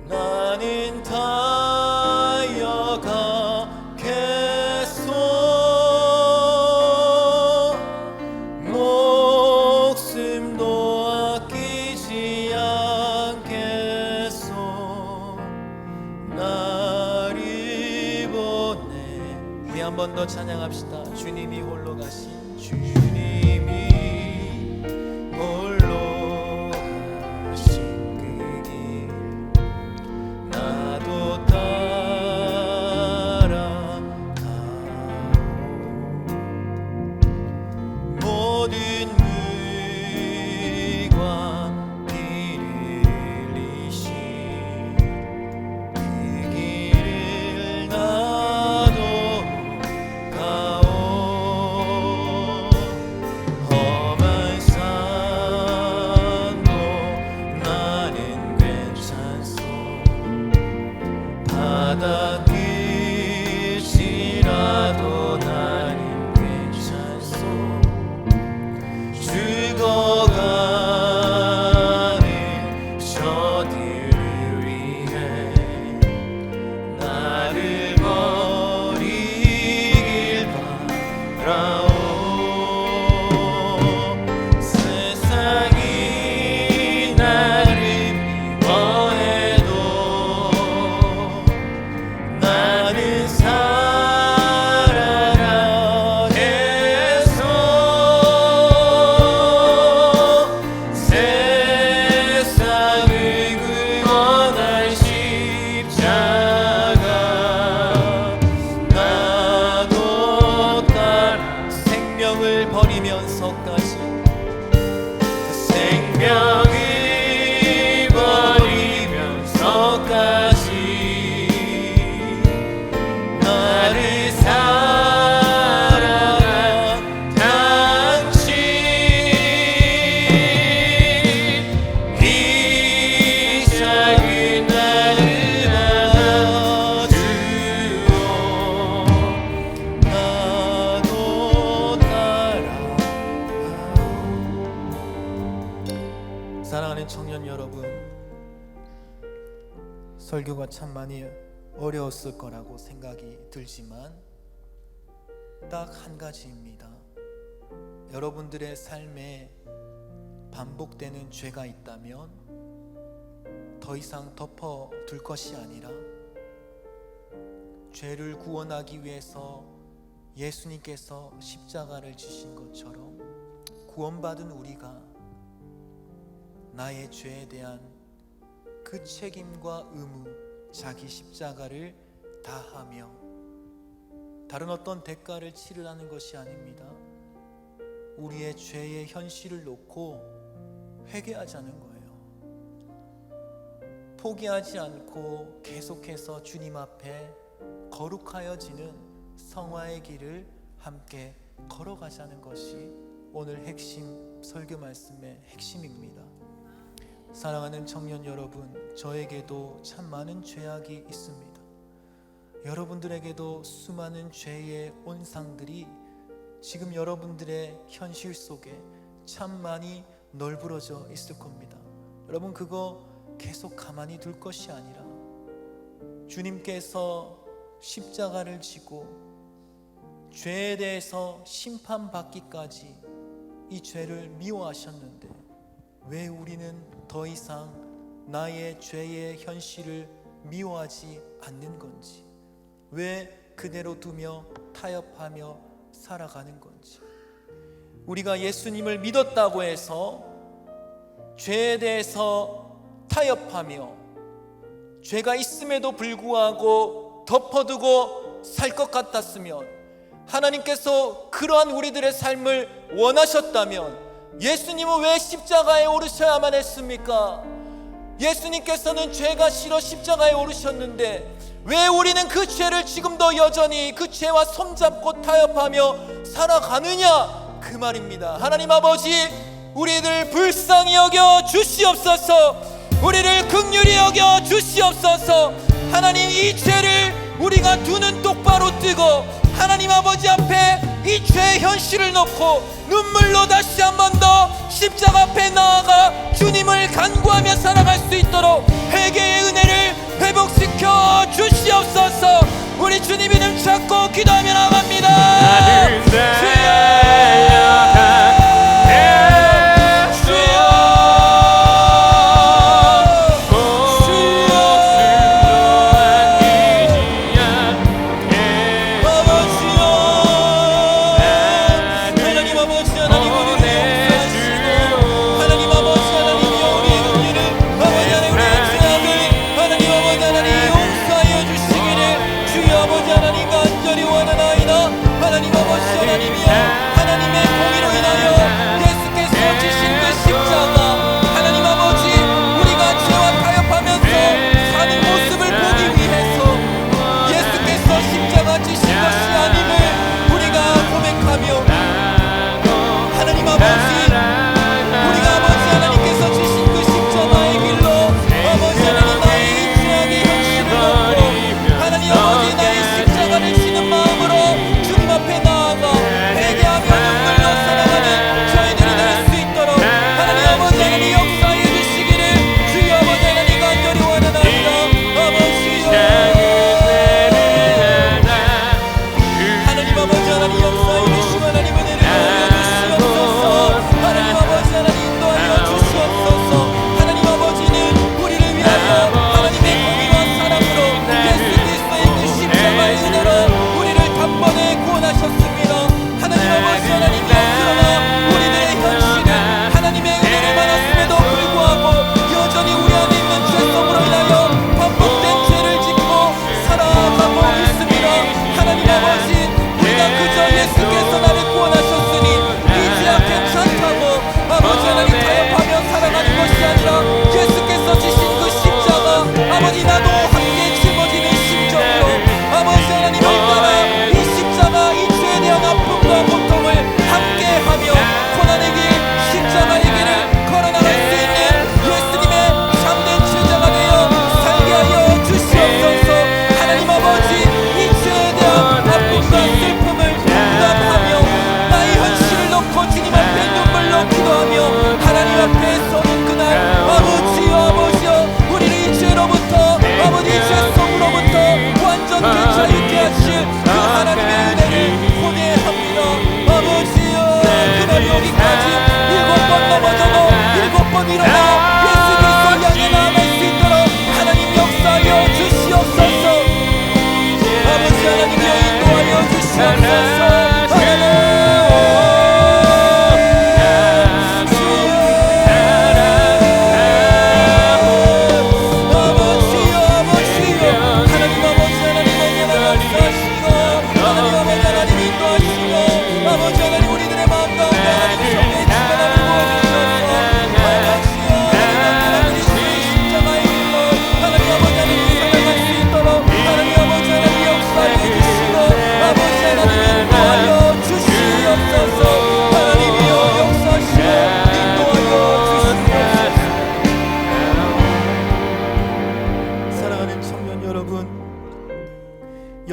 나는 달려가겠소. 목숨도 아끼지 않겠소. 나를 보내. 우리 한 번 더 찬양합시다. 주님이 홀로 가신, 주님이 홀로 가신 그 길 나도 따라가오. 모든 어디를 위해 나를 버리길 바라오. 세상이 나를 미워해도 나는 살아가겠소. 세상을 구원할 십자가 나도 따라 생명을 버리면서까지 생명을 버리면서까지 나를 사랑한 당신 이 작은 나를 안아주오. 나도 따라와. 사랑하는 청년 여러분, 설교가 참 많이 어려웠을 거라고 생각이 들지만 딱 한 가지입니다. 여러분들의 삶에 반복되는 죄가 있다면 더 이상 덮어둘 것이 아니라 죄를 구원하기 위해서 예수님께서 십자가를 지신 것처럼 구원받은 우리가 나의 죄에 대한 그 책임과 의무, 자기 십자가를 다하며 다른 어떤 대가를 치르라는 것이 아닙니다. 우리의 죄의 현실을 놓고 회개하자는 거예요. 포기하지 않고 계속해서 주님 앞에 거룩하여지는 성화의 길을 함께 걸어가자는 것이 오늘 핵심 설교 말씀의 핵심입니다. 사랑하는 청년 여러분, 저에게도 참 많은 죄악이 있습니다. 여러분들에게도 수많은 죄의 온상들이 지금 여러분들의 현실 속에 참 많이 널브러져 있을 겁니다. 여러분, 그거 계속 가만히 둘 것이 아니라 주님께서 십자가를 지고 죄에 대해서 심판받기까지 이 죄를 미워하셨는데 왜 우리는 더 이상 나의 죄의 현실을 미워하지 않는 건지, 왜 그대로 두며 타협하며 살아가는 건지. 우리가 예수님을 믿었다고 해서 죄에 대해서 타협하며 죄가 있음에도 불구하고 덮어두고 살 것 같았으면, 하나님께서 그러한 우리들의 삶을 원하셨다면 예수님은 왜 십자가에 오르셔야만 했습니까? 예수님께서는 죄가 싫어 십자가에 오르셨는데 왜 우리는 그 죄를 지금도 여전히 그 죄와 손잡고 타협하며 살아가느냐, 그 말입니다. 하나님 아버지, 우리를 불쌍히 여겨 주시옵소서. 우리를 긍휼히 여겨 주시옵소서. 하나님, 이 죄를 우리가 두 눈 똑바로 뜨고 하나님 아버지 앞에 이 죄의 현실을 놓고 눈물로 다시 한 번 더 십자가 앞에 나아가 주님을 간구하며 살아갈 수 있도록 회개의 은혜를 회복시켜 주시옵소서. 우리 주님 이름 찾고 기도하며 나갑니다. 나를 하나님 아버지, 하나님이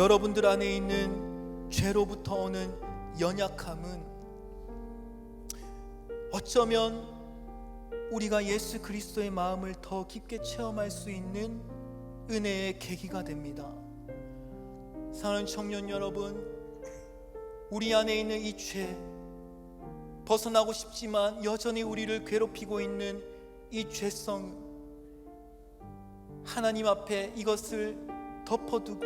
여러분들 안에 있는 죄로부터 오는 연약함은 어쩌면 우리가 예수 그리스도의 마음을 더 깊게 체험할 수 있는 은혜의 계기가 됩니다. 사랑하는 청년 여러분, 우리 안에 있는 이 죄, 벗어나고 싶지만 여전히 우리를 괴롭히고 있는 이 죄성, 하나님 앞에 이것을 덮어두고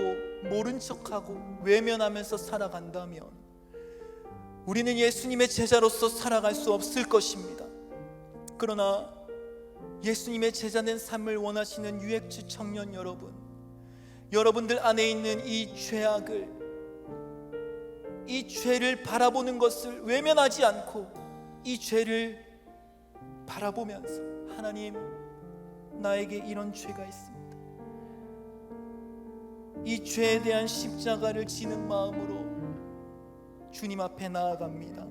모른 척하고 외면하면서 살아간다면 우리는 예수님의 제자로서 살아갈 수 없을 것입니다. 그러나 예수님의 제자된 삶을 원하시는 UX 청년 여러분, 여러분들 안에 있는 이 죄악을, 이 죄를 바라보는 것을 외면하지 않고 이 죄를 바라보면서 하나님, 나에게 이런 죄가 있습니다. 이 죄에 대한 십자가를 지는 마음으로 주님 앞에 나아갑니다.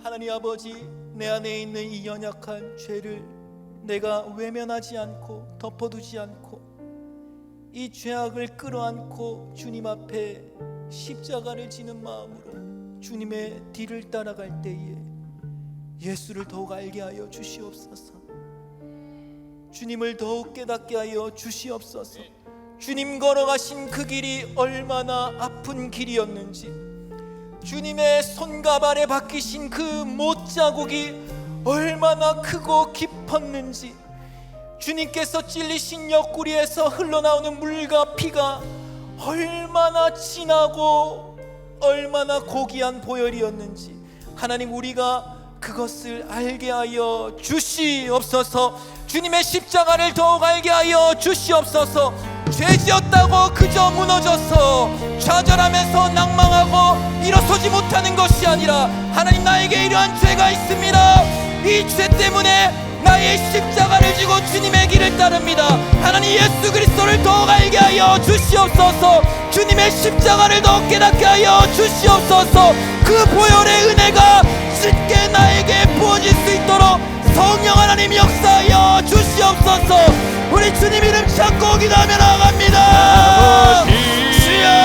하나님 아버지, 내 안에 있는 이 연약한 죄를 내가 외면하지 않고 덮어두지 않고 이 죄악을 끌어안고 주님 앞에 십자가를 지는 마음으로 주님의 뒤를 따라갈 때에 예수를 더욱 알게 하여 주시옵소서. 주님을 더욱 깨닫게 하여 주시옵소서. 주님 걸어가신 그 길이 얼마나 아픈 길이었는지, 주님의 손과 발에 박히신 그 못자국이 얼마나 크고 깊었는지, 주님께서 찔리신 옆구리에서 흘러나오는 물과 피가 얼마나 진하고 얼마나 고귀한 보혈이었는지 하나님, 우리가 그것을 알게 하여 주시옵소서. 주님의 십자가를 더욱 알게 하여 주시옵소서. 죄지었다고 그저 무너져서 좌절하면서 낭망하고 일어서지 못하는 것이 아니라 하나님, 나에게 이러한 죄가 있습니다. 이 죄 때문에 나의 십자가를 지고 주님의 길을 따릅니다. 하나님, 예수 그리스도를 더욱 알게 하여 주시옵소서. 주님의 십자가를 더욱 깨닫게 하여 주시옵소서. 그 보혈의 은혜가 쉽게 나에게 부어질 수 있도록 성령 하나님 역사하여 주시옵소서. 우리 주님 이름 찾고 기도하며 나아갑니다. 주여,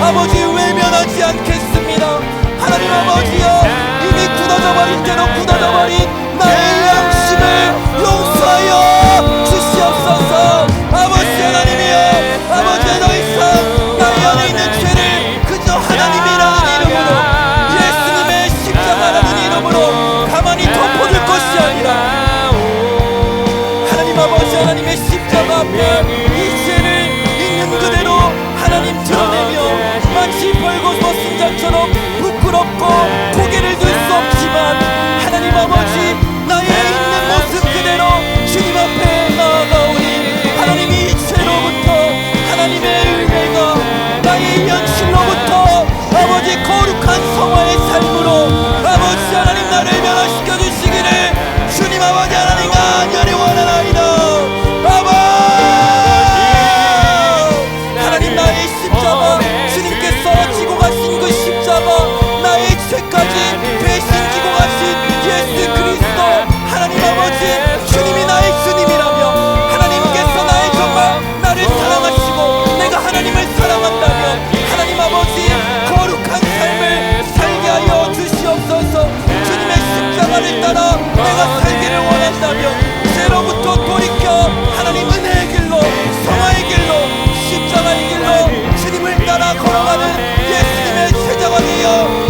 아버지 외면하지 않겠습니다. 하나님 아버지여, 이미 굳어져버린 대로 굳어져버린 나의 양심을 용서하여 주시옵소서. 아버지 하나님이여, 아버지 더 이상 나의 안에 있는 죄를 그저 하나님이라는 이름으로, 예수님의 십자가라는 이름으로 가만히 덮어둘 것이 아니라 하나님 아버지, 하나님의 십자가 앞에 이 죄를 있는 그대로 하나님 드러내며 마치 벌거벗은 승자처럼 부끄럽고 고개를 들 수 없지만 하나님 아버지, 나의 있는 모습 그대로 주님 앞에 나아가오니 하나님, 이 죄로부터 하나님의 은혜가 나의 연실로부터 아버지 거룩한 성화의 삶으로 아버지 하나님, 나를 변화시켜 주시기를 주님 아버지 하나님 간절히 원하나이다. 하나님, 나의 십자가, 주님께서 지고 가신 그 십자가, 나의 죄까지 대신 지고 가신 예수 그리스도, 하나님 아버지, 주님이 나의 주님이라며 하나님께서 나의 정말 나를 사랑하시고 내가 하나님을 사랑한다면 하나님 아버지, 거룩한 삶을 살게 하여 주시옵소서. 주님의 십자가를 따라 내가 살기를 원한다면 죄로부터 돌이켜 하나님 은혜의 길로, 성화의 길로, 십자가의 길로 주님을 따라 걸어가는 예수님의 제자가 되어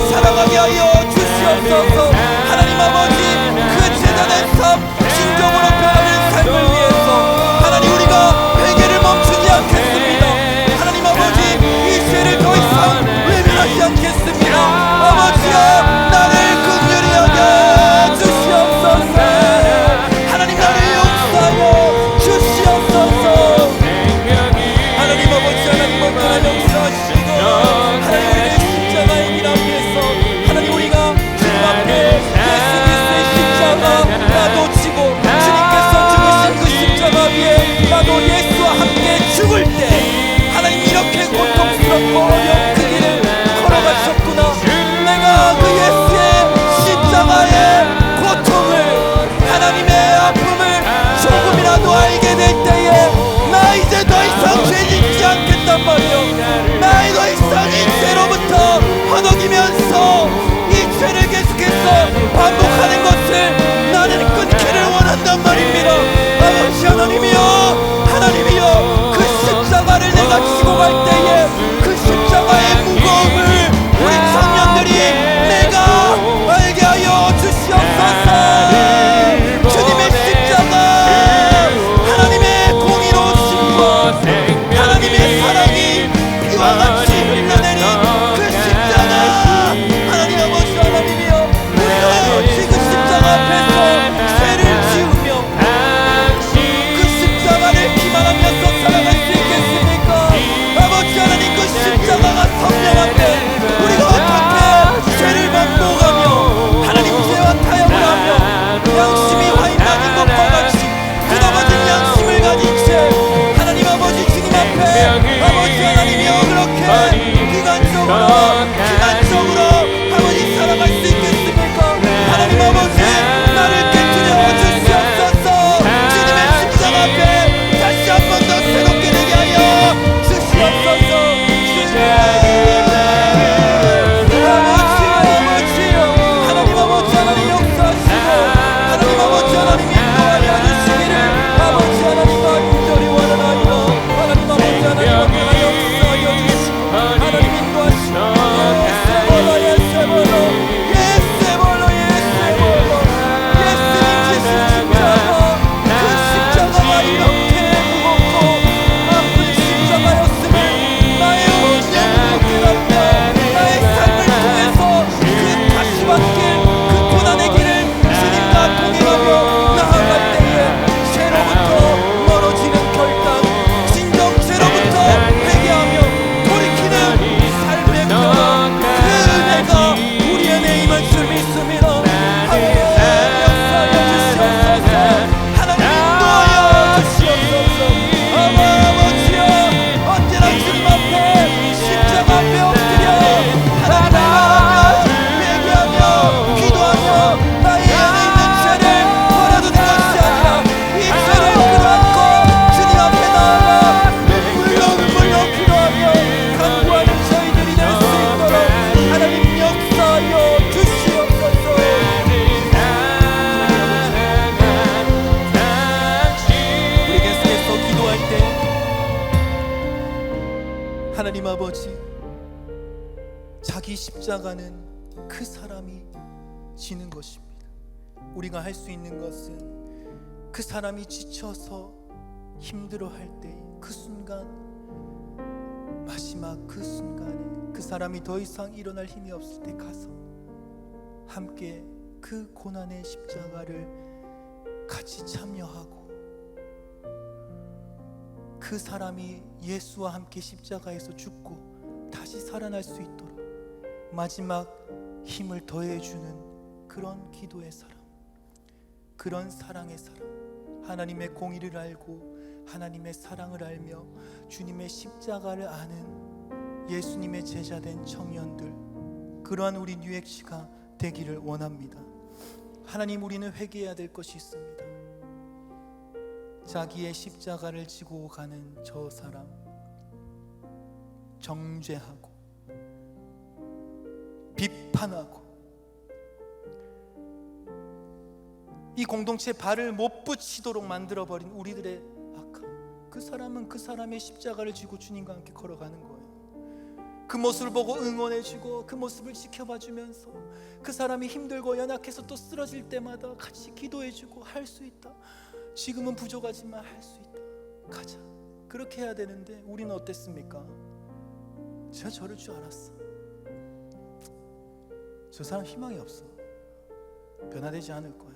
살아가게 하여 주시옵소서. 하나님 아버지, 그 제자된 삶, 진정으로 변하는 삶을 위해서 하나님, 우리가 회개를 멈추지 않겠습니다. 하나님 아버지, 이 죄를 더 이상 외면하지 않겠습니다. 아버지여, 나를 긍휼히 여겨 주시옵소서. 하나님 아버지, 자기 십자가는 그 사람이 지는 것입니다. 우리가 할 수 있는 것은 그 사람이 지쳐서 힘들어할 때 그 순간, 마지막 그 순간에 그 사람이 더 이상 일어날 힘이 없을 때 가서 함께 그 고난의 십자가를 같이 참여하고, 그 사람이 예수와 함께 십자가에서 죽고 다시 살아날 수 있도록 마지막 힘을 더해주는 그런 기도의 사람, 그런 사랑의 사람, 하나님의 공의를 알고 하나님의 사랑을 알며 주님의 십자가를 아는 예수님의 제자된 청년들, 그러한 우리 뉴엑시가 되기를 원합니다. 하나님, 우리는 회개해야 될 것이 있습니다. 자기의 십자가를 지고 가는 저 사람 정죄하고 비판하고, 이 공동체에 발을 못 붙이도록 만들어버린 우리들의 악함, 그 사람은 그 사람의 십자가를 지고 주님과 함께 걸어가는 거예요. 그 모습을 보고 응원해주고 그 모습을 지켜봐주면서 그 사람이 힘들고 연약해서 또 쓰러질 때마다 같이 기도해주고, 할 수 있다, 지금은 부족하지만 할 수 있다, 가자, 그렇게 해야 되는데 우리는 어땠습니까? 제가 저럴 줄 알았어, 저 사람 희망이 없어, 변화되지 않을 거야,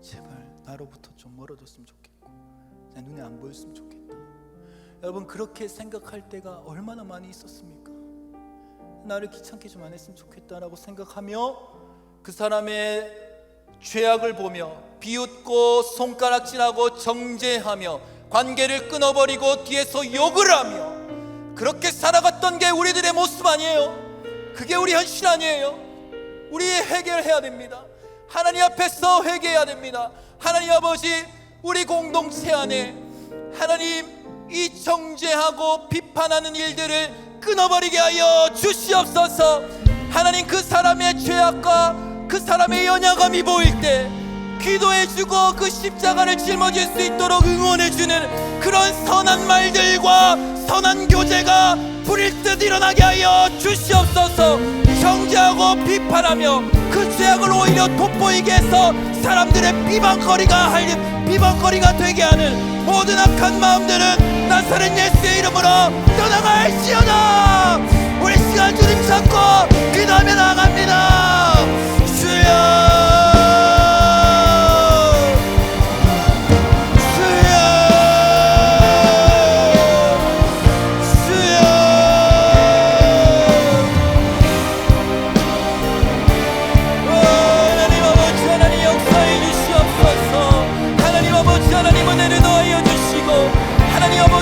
제발 나로부터 좀 멀어졌으면 좋겠고 내 눈에 안 보였으면 좋겠다. 여러분, 그렇게 생각할 때가 얼마나 많이 있었습니까? 나를 귀찮게 좀 안 했으면 좋겠다라고 생각하며 그 사람의 죄악을 보며 비웃고 손가락질하고 정죄하며 관계를 끊어버리고 뒤에서 욕을 하며 그렇게 살아갔던 게 우리들의 모습 아니에요? 그게 우리 현실 아니에요? 우리 해결해야 됩니다. 하나님 앞에서 회개해야 됩니다. 하나님 아버지, 우리 공동체 안에 하나님 이 정죄하고 비판하는 일들을 끊어버리게 하여 주시옵소서. 하나님, 그 사람의 죄악과 그 사람의 연약함이 보일 때 기도해주고 그 십자가를 짊어질 수 있도록 응원해주는 그런 선한 말들과 선한 교제가 불일 듯 일어나게 하여 주시옵소서. 정죄하고 비판하며 그 죄악을 오히려 돋보이게 해서 사람들의 비방거리가 되게 하는 모든 악한 마음들은 나사렛 예수의 이름으로 떠나갈지어다. 우리 시간 주님 잡고 기도하며 나아갑니다. 주여,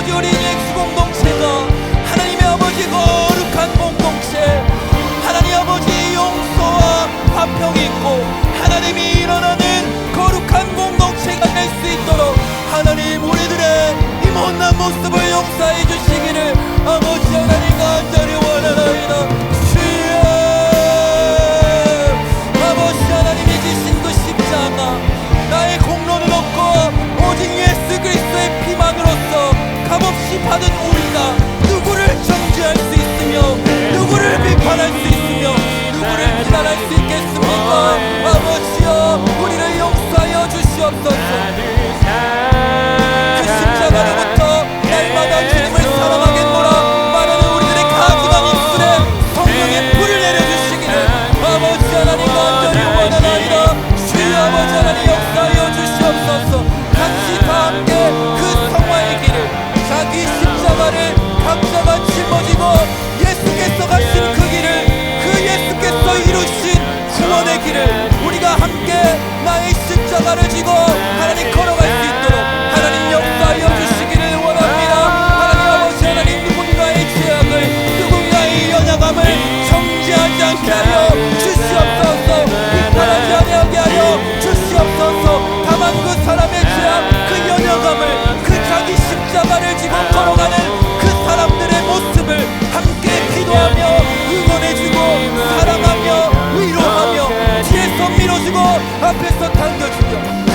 우리 예수 공동체가 하나님의 아버지 거룩한 공동체, 하나님 아버지 용서와 화평이 있고 하나님이 일어나는 거룩한 공동체가 될 수 있도록 하나님, 우리들의 이 못난 모습을 용서해 주시기를 아버지 하나님 간절히 원하나이다. 주여, 아버지 하나님이 지신 그 십자가, 나의 공로는 없고 오직 예수 그리스도의 피만으로서 값없이 받은 우리가 누구를 정죄할 수 있으며 누구를 비판할 수 있으며 누구를 비난할 수 있겠습니까? 아버지여, 우리를 용서하여 주시옵소서. 그 십자가로부터 날마다 주님을 사랑하겠노라 말하는 우리들의 가증한 입술에 성령의 불을 내려주시기를 아버지 하나님 간절히 원하나이다. 주여, 아버지 하나님 역사하여 주시옵소서. 같이 다 함께 그 성화의 길을, 자기 십자가를 각자가 짊어지고 예수께서 가신 그 길을, 그 예수께서 이루신 구원의 길을 우리가 함께 나의 십자가를 지고 하나님 걸어갈 수 있도록 하나님 역사하여 주시기를 원합니다. 하나님 아버지 하나님, 누군가의 죄악을, 누군가의 연약함을 정죄하지 않게 하여 주시옵소서. 비판하지 아니하게 하여 주시옵소서. 다만 그 사람의 죄악, 그 연약함을, 그 자기 십자가를 지고 걸어가는 그 사람들의 모습을 함께 기도하며 응원해주고 사랑하며 위로하며 뒤에서 밀어주고 앞에서 당겨주며 그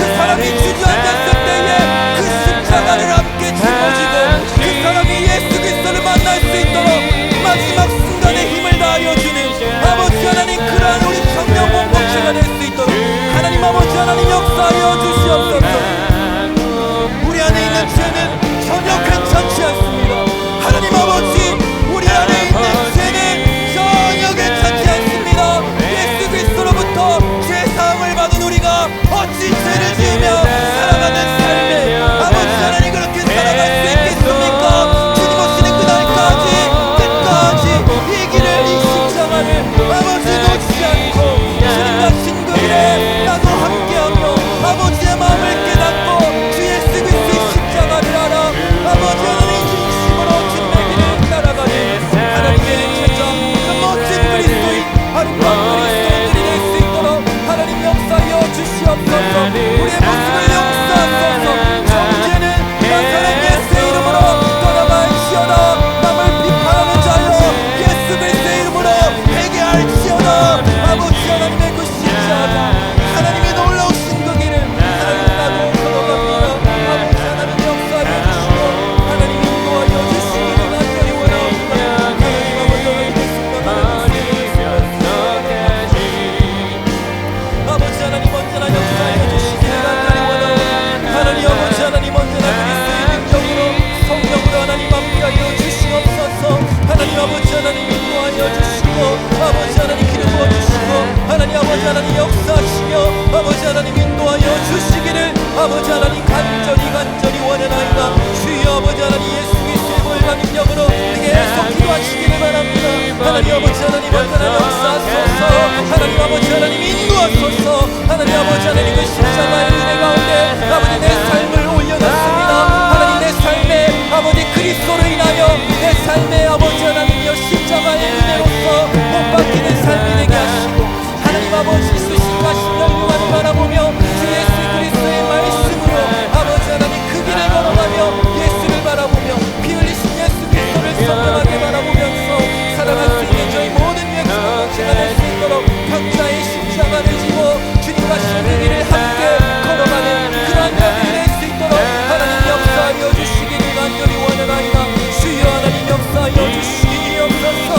하나님 아버지 하나님 역사하시며 아버지 하나님 인도하여 주시기를 아버지 하나님 간절히 원하나이다. 주여 아버지 하나님 예수 그리스도의 보혈과 능력으로 계속 기도하시기를 바랍니다. 하나님 아버지 하나님 어떠한 역사하소서. 하나님 아버지 하나님 인도하소서. 하나님 아버지 하나님 그 십자가의 은혜 가운데 아버지 내 삶을 올려놨습니다. 하나님 내 삶에 아버지 그리스도로 인하여 내 삶에 아버지 하나님이여 십자가의 은혜로서 못 박히는 삶이 되게 하시고 하나님 아버지 수신하신 열류관을 바라보며 주 예수 그리스도의 말씀으로 아버지 하나님 그 길을 걸어가며 예수를 바라보며 피 흘리신 예수 그리스도를 선명하게 바라보면서 살아갈 수 있는 저희 모든 명령체가 될 수 있도록 각자의 십자가를 지고 주님과 그 길을 함께 걸어가는 그러한 자들이 될 수 있도록 하나님 역사하여 주시기를 간절히 원하나이다. 주여 하나님 역사하여 주시옵소서.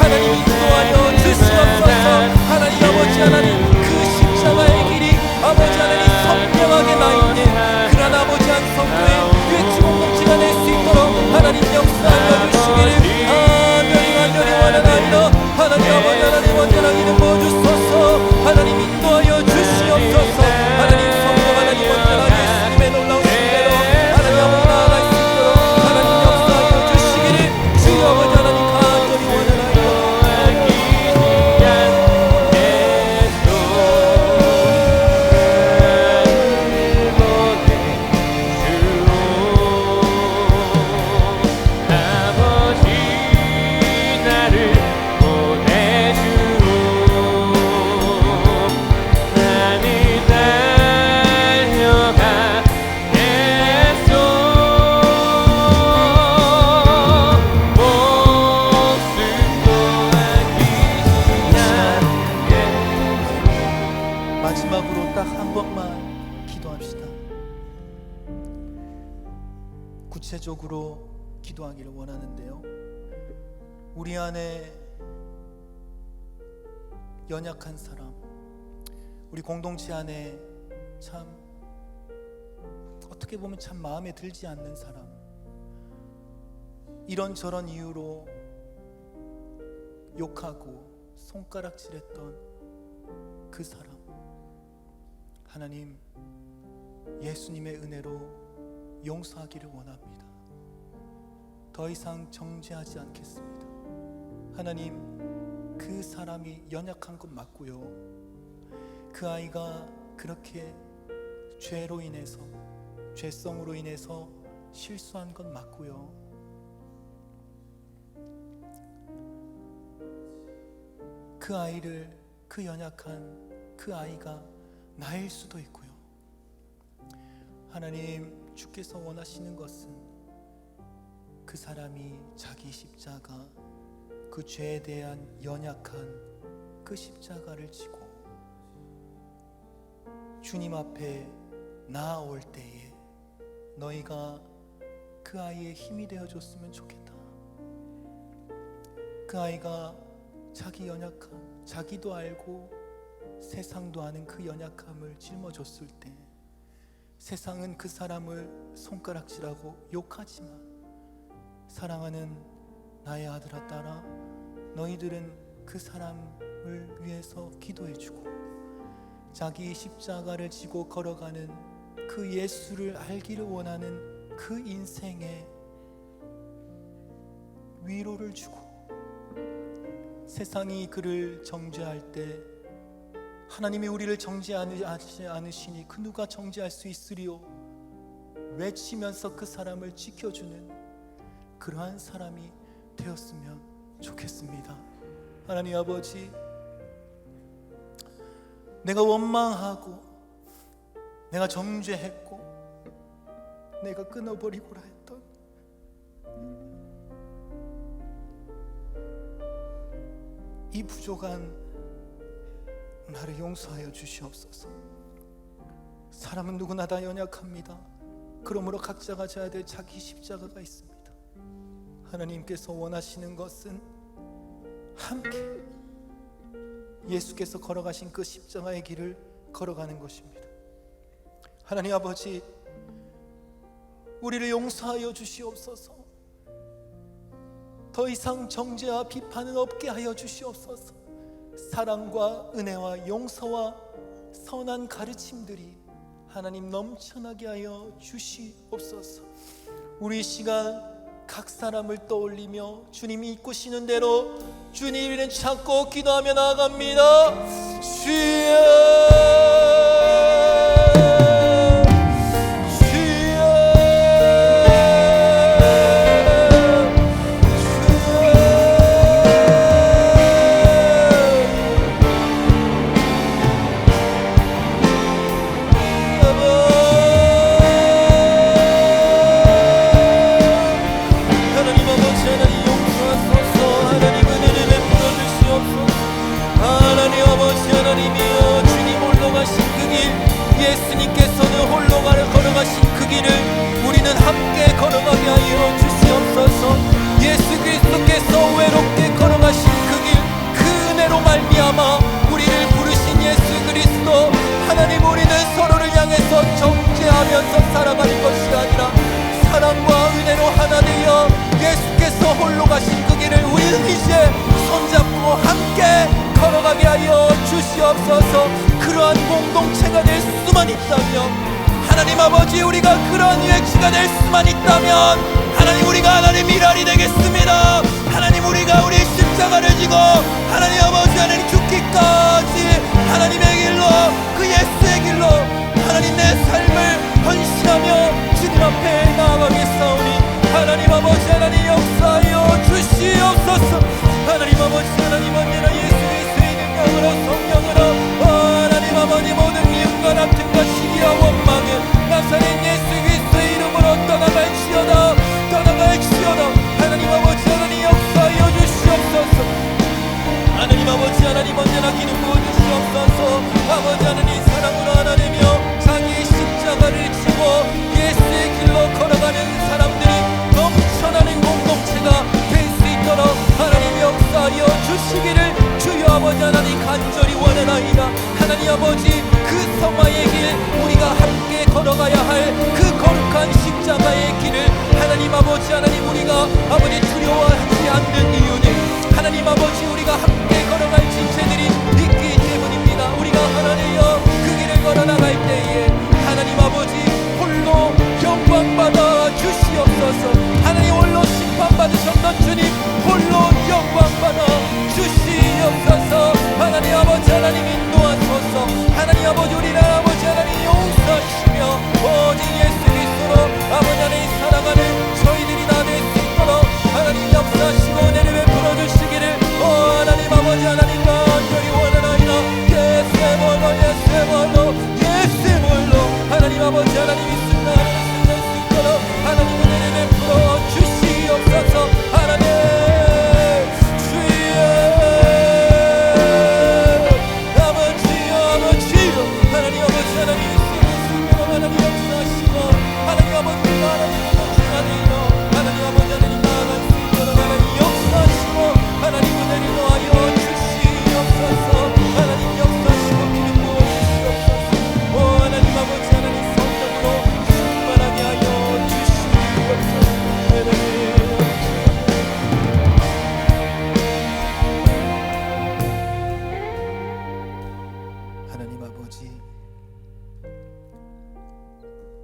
하나님 인도하여 주시옵소서. 하나님 아버지 하나님 그 십자가의 길이 아버지 하나님 선명하게 나있는 그런 아버지 한 성도의 위치 공동체가 될 수 있도록 하나님 역사하여 주시기를 간절히 원하나이다. 하나님 아버지 하나님 언제나 이름 부어주소서. 하나님 인도하여 주시옵소서. 하나님 성령 하나님 언제나 예수님의 놀라운 신뢰로 하나님 아버지 나아갈 수 있도록 하나님 역사하여 주시기를 주여 아버지 하나님 간절히 원하나이다. 마지막으로 딱 한 번만 기도합시다. 구체적으로 기도하기를 원하는데요, 우리 안에 연약한 사람, 우리 공동체 안에 참 어떻게 보면 참 마음에 들지 않는 사람, 이런저런 이유로 욕하고 손가락질했던 그 사람, 하나님 예수님의 은혜로 용서하기를 원합니다. 더 이상 정죄하지 않겠습니다. 하나님 그 사람이 연약한 것 맞고요, 그 아이가 그렇게 죄로 인해서 죄성으로 인해서 실수한 것 맞고요, 그 아이를, 그 연약한 그 아이가 나일 수도 있고요. 하나님 주께서 원하시는 것은 그 사람이 자기 십자가, 그 죄에 대한 연약한 그 십자가를 지고 주님 앞에 나아올 때에 너희가 그 아이의 힘이 되어줬으면 좋겠다. 그 아이가 자기 연약함, 자기도 알고 세상도 아는 그 연약함을 짊어졌을 때 세상은 그 사람을 손가락질하고 욕하지만 사랑하는 나의 아들아 딸아, 너희들은 그 사람을 위해서 기도해주고 자기 십자가를 지고 걸어가는 그 예수를 알기를 원하는 그 인생에 위로를 주고, 세상이 그를 정죄할 때 하나님이 우리를 정죄하지 않으시니 그 누가 정죄할 수 있으리요 외치면서 그 사람을 지켜주는 그러한 사람이 되었으면 좋겠습니다. 하나님 아버지, 내가 원망하고 내가 정죄했고 내가 끊어버리고라 했던 이 부족한 나를 용서하여 주시옵소서. 사람은 누구나 다 연약합니다. 그러므로 각자가 져야 될 자기 십자가가 있습니다. 하나님께서 원하시는 것은 함께 예수께서 걸어가신 그 십자가의 길을 걸어가는 것입니다. 하나님 아버지, 우리를 용서하여 주시옵소서. 더 이상 정죄와 비판은 없게 하여 주시옵소서. 사랑과 은혜와 용서와 선한 가르침들이 하나님 넘쳐나게 하여 주시옵소서. 우리 이 시간 각 사람을 떠올리며 주님이 이끄시는 대로 주님을 찾고 기도하며 나아갑니다. 주여, 예수님께서는 홀로 걸어가신 그 길을 우리는 함께 걸어가게 하여 주시옵소서. 예수 그리스도께서 외롭게 걸어가신 그 길, 그 은혜로 말미암아 우리를 부르신 예수 그리스도 하나님, 우리는 서로를 향해서 정죄하면서 살아가는 것이 아니라 사랑과 은혜로 하나 되어 예수께서 홀로 가신 그 길을 우리는 이제 손잡고 함께 걸어가게 하여 주시옵소서. 그러한 공동체가 될 수만 있다면, 하나님 아버지, 우리가 그러한 일치가 될 수만 있다면 하나님, 우리가 하나님 일할이 되겠습니다. 하나님, 우리가 우리 십자가를 지고 하나님 아버지, 하나님 죽기까지 하나님의 길로, 그 예수의 길로 하나님 내 삶을 헌신하며 주님 앞에 나아가겠사오니 하나님 아버지, 하나님 역사하여 주시옵소서. 하나님 아버지, 하나님 언제나 예수 그리스도의 능력으로 성령으로 하나님 아버지, 모든 미움과 다툼과 시기와 원망을 나사렛 예수 그리스도의 이름으로 떠나갈지어다. 하나님 아버지, 하나님 역사하여 주시옵소서. 하나님 아버지, 하나님 언제나 기름 부어 주시옵소서. 아버지 하나님 사랑으로 하나님이여 자기의 십자가를 지고 예수의 길로 걸어가는 사람들이 넘쳐나는 공동체가 될 수 있도록 하나님 역사하여 주시기를 주여 아버지 하나님 간절히 원하나이다. 하나님 아버지, 그 성화의 길, 우리가 함께 걸어가야 할 그 거룩한 십자가의 길을 하나님 아버지, 하나님 우리가 아버지 두려워하지 않는 이유는 하나님 아버지, 우리가 함께 걸어갈 지체들이 있기 때문입니다. 우리가 하나님여 그 길을 걸어나갈 때에 하나님 아버지 홀로 영광받아 주시옵소서. 하나님 홀로 심판받으셨던 주님 홀로 영광받아 주시옵소서. 하나님 아버지, 하나님 인도하소서. 하나님 아버지, 우리는 아버지 하나님 용서하시며 오직 예수 그리스도로 아버지 하나님 살아가는 저희들이 다 될 수 있도록 하나님 역사하시고 은혜를 베풀어 주시기를 하나님 아버지 하나님 간절히 원하나이다. 예수물로 하나님 아버지 하나님 이 순간을 쓸 수 있도록 하나님 은혜를 베풀어 주시옵소서. 하나님 주여, 아버지여 하나님 아버지, 하나님 하나님 역사하시고 하나님 아버지, 하나님 하나님 아버지, 하나님 나아갈 수 있도록 하나님 역사하시고 하나님 은혜를 더하여 주시옵소서. 하나님 역사하시고 기름 부어 주시옵소서. 하나님 아버지, 하나님 성령으로 충만하게 하여 주시옵소서. 하나님 아버지,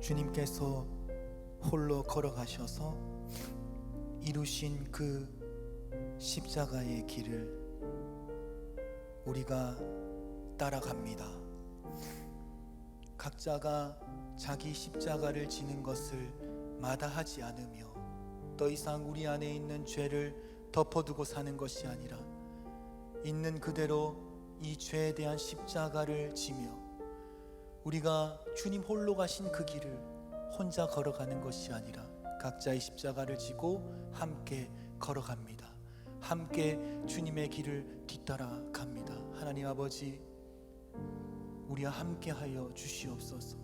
주님께서 홀로 걸어가셔서 이루신 그 십자가의 길을 우리가 따라갑니다. 각자가 자기 십자가를 지는 것을 마다하지 않으며 더 이상 우리 안에 있는 죄를 덮어두고 사는 것이 아니라 있는 그대로 이 죄에 대한 십자가를 지며 우리가 주님 홀로 가신 그 길을 혼자 걸어가는 것이 아니라 각자의 십자가를 지고 함께 걸어갑니다. 함께 주님의 길을 뒤따라 갑니다. 하나님 아버지, 우리와 함께하여 주시옵소서.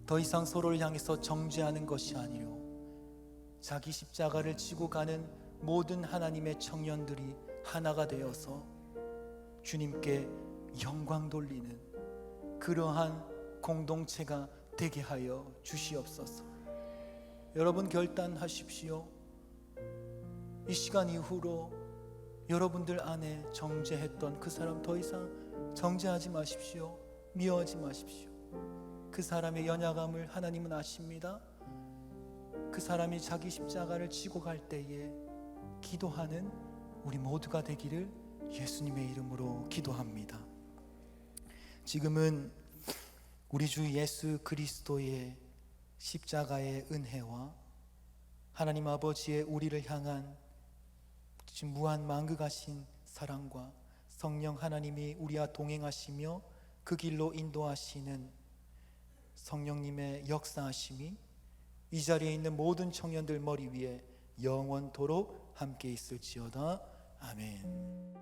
더 이상 서로를 향해서 정죄하는 것이 아니요 자기 십자가를 지고 가는 모든 하나님의 청년들이 하나가 되어서 주님께 영광 돌리는 그러한 공동체가 되게 하여 주시옵소서. 여러분 결단하십시오. 이 시간 이후로 여러분들 안에 정죄했던 그 사람 더 이상 정죄하지 마십시오. 미워하지 마십시오. 그 사람의 연약함을 하나님은 아십니다. 그 사람이 자기 십자가를 지고 갈 때에 기도하는 우리 모두가 되기를 예수님의 이름으로 기도합니다. 지금은 우리 주 예수 그리스도의 십자가의 은혜와 하나님 아버지의 우리를 향한 지금 무한 만극하신 사랑과 성령 하나님이 우리와 동행하시며 그 길로 인도하시는 성령님의 역사하심이 이 자리에 있는 모든 청년들 머리 위에 영원토록 함께 있을지어다. 아멘.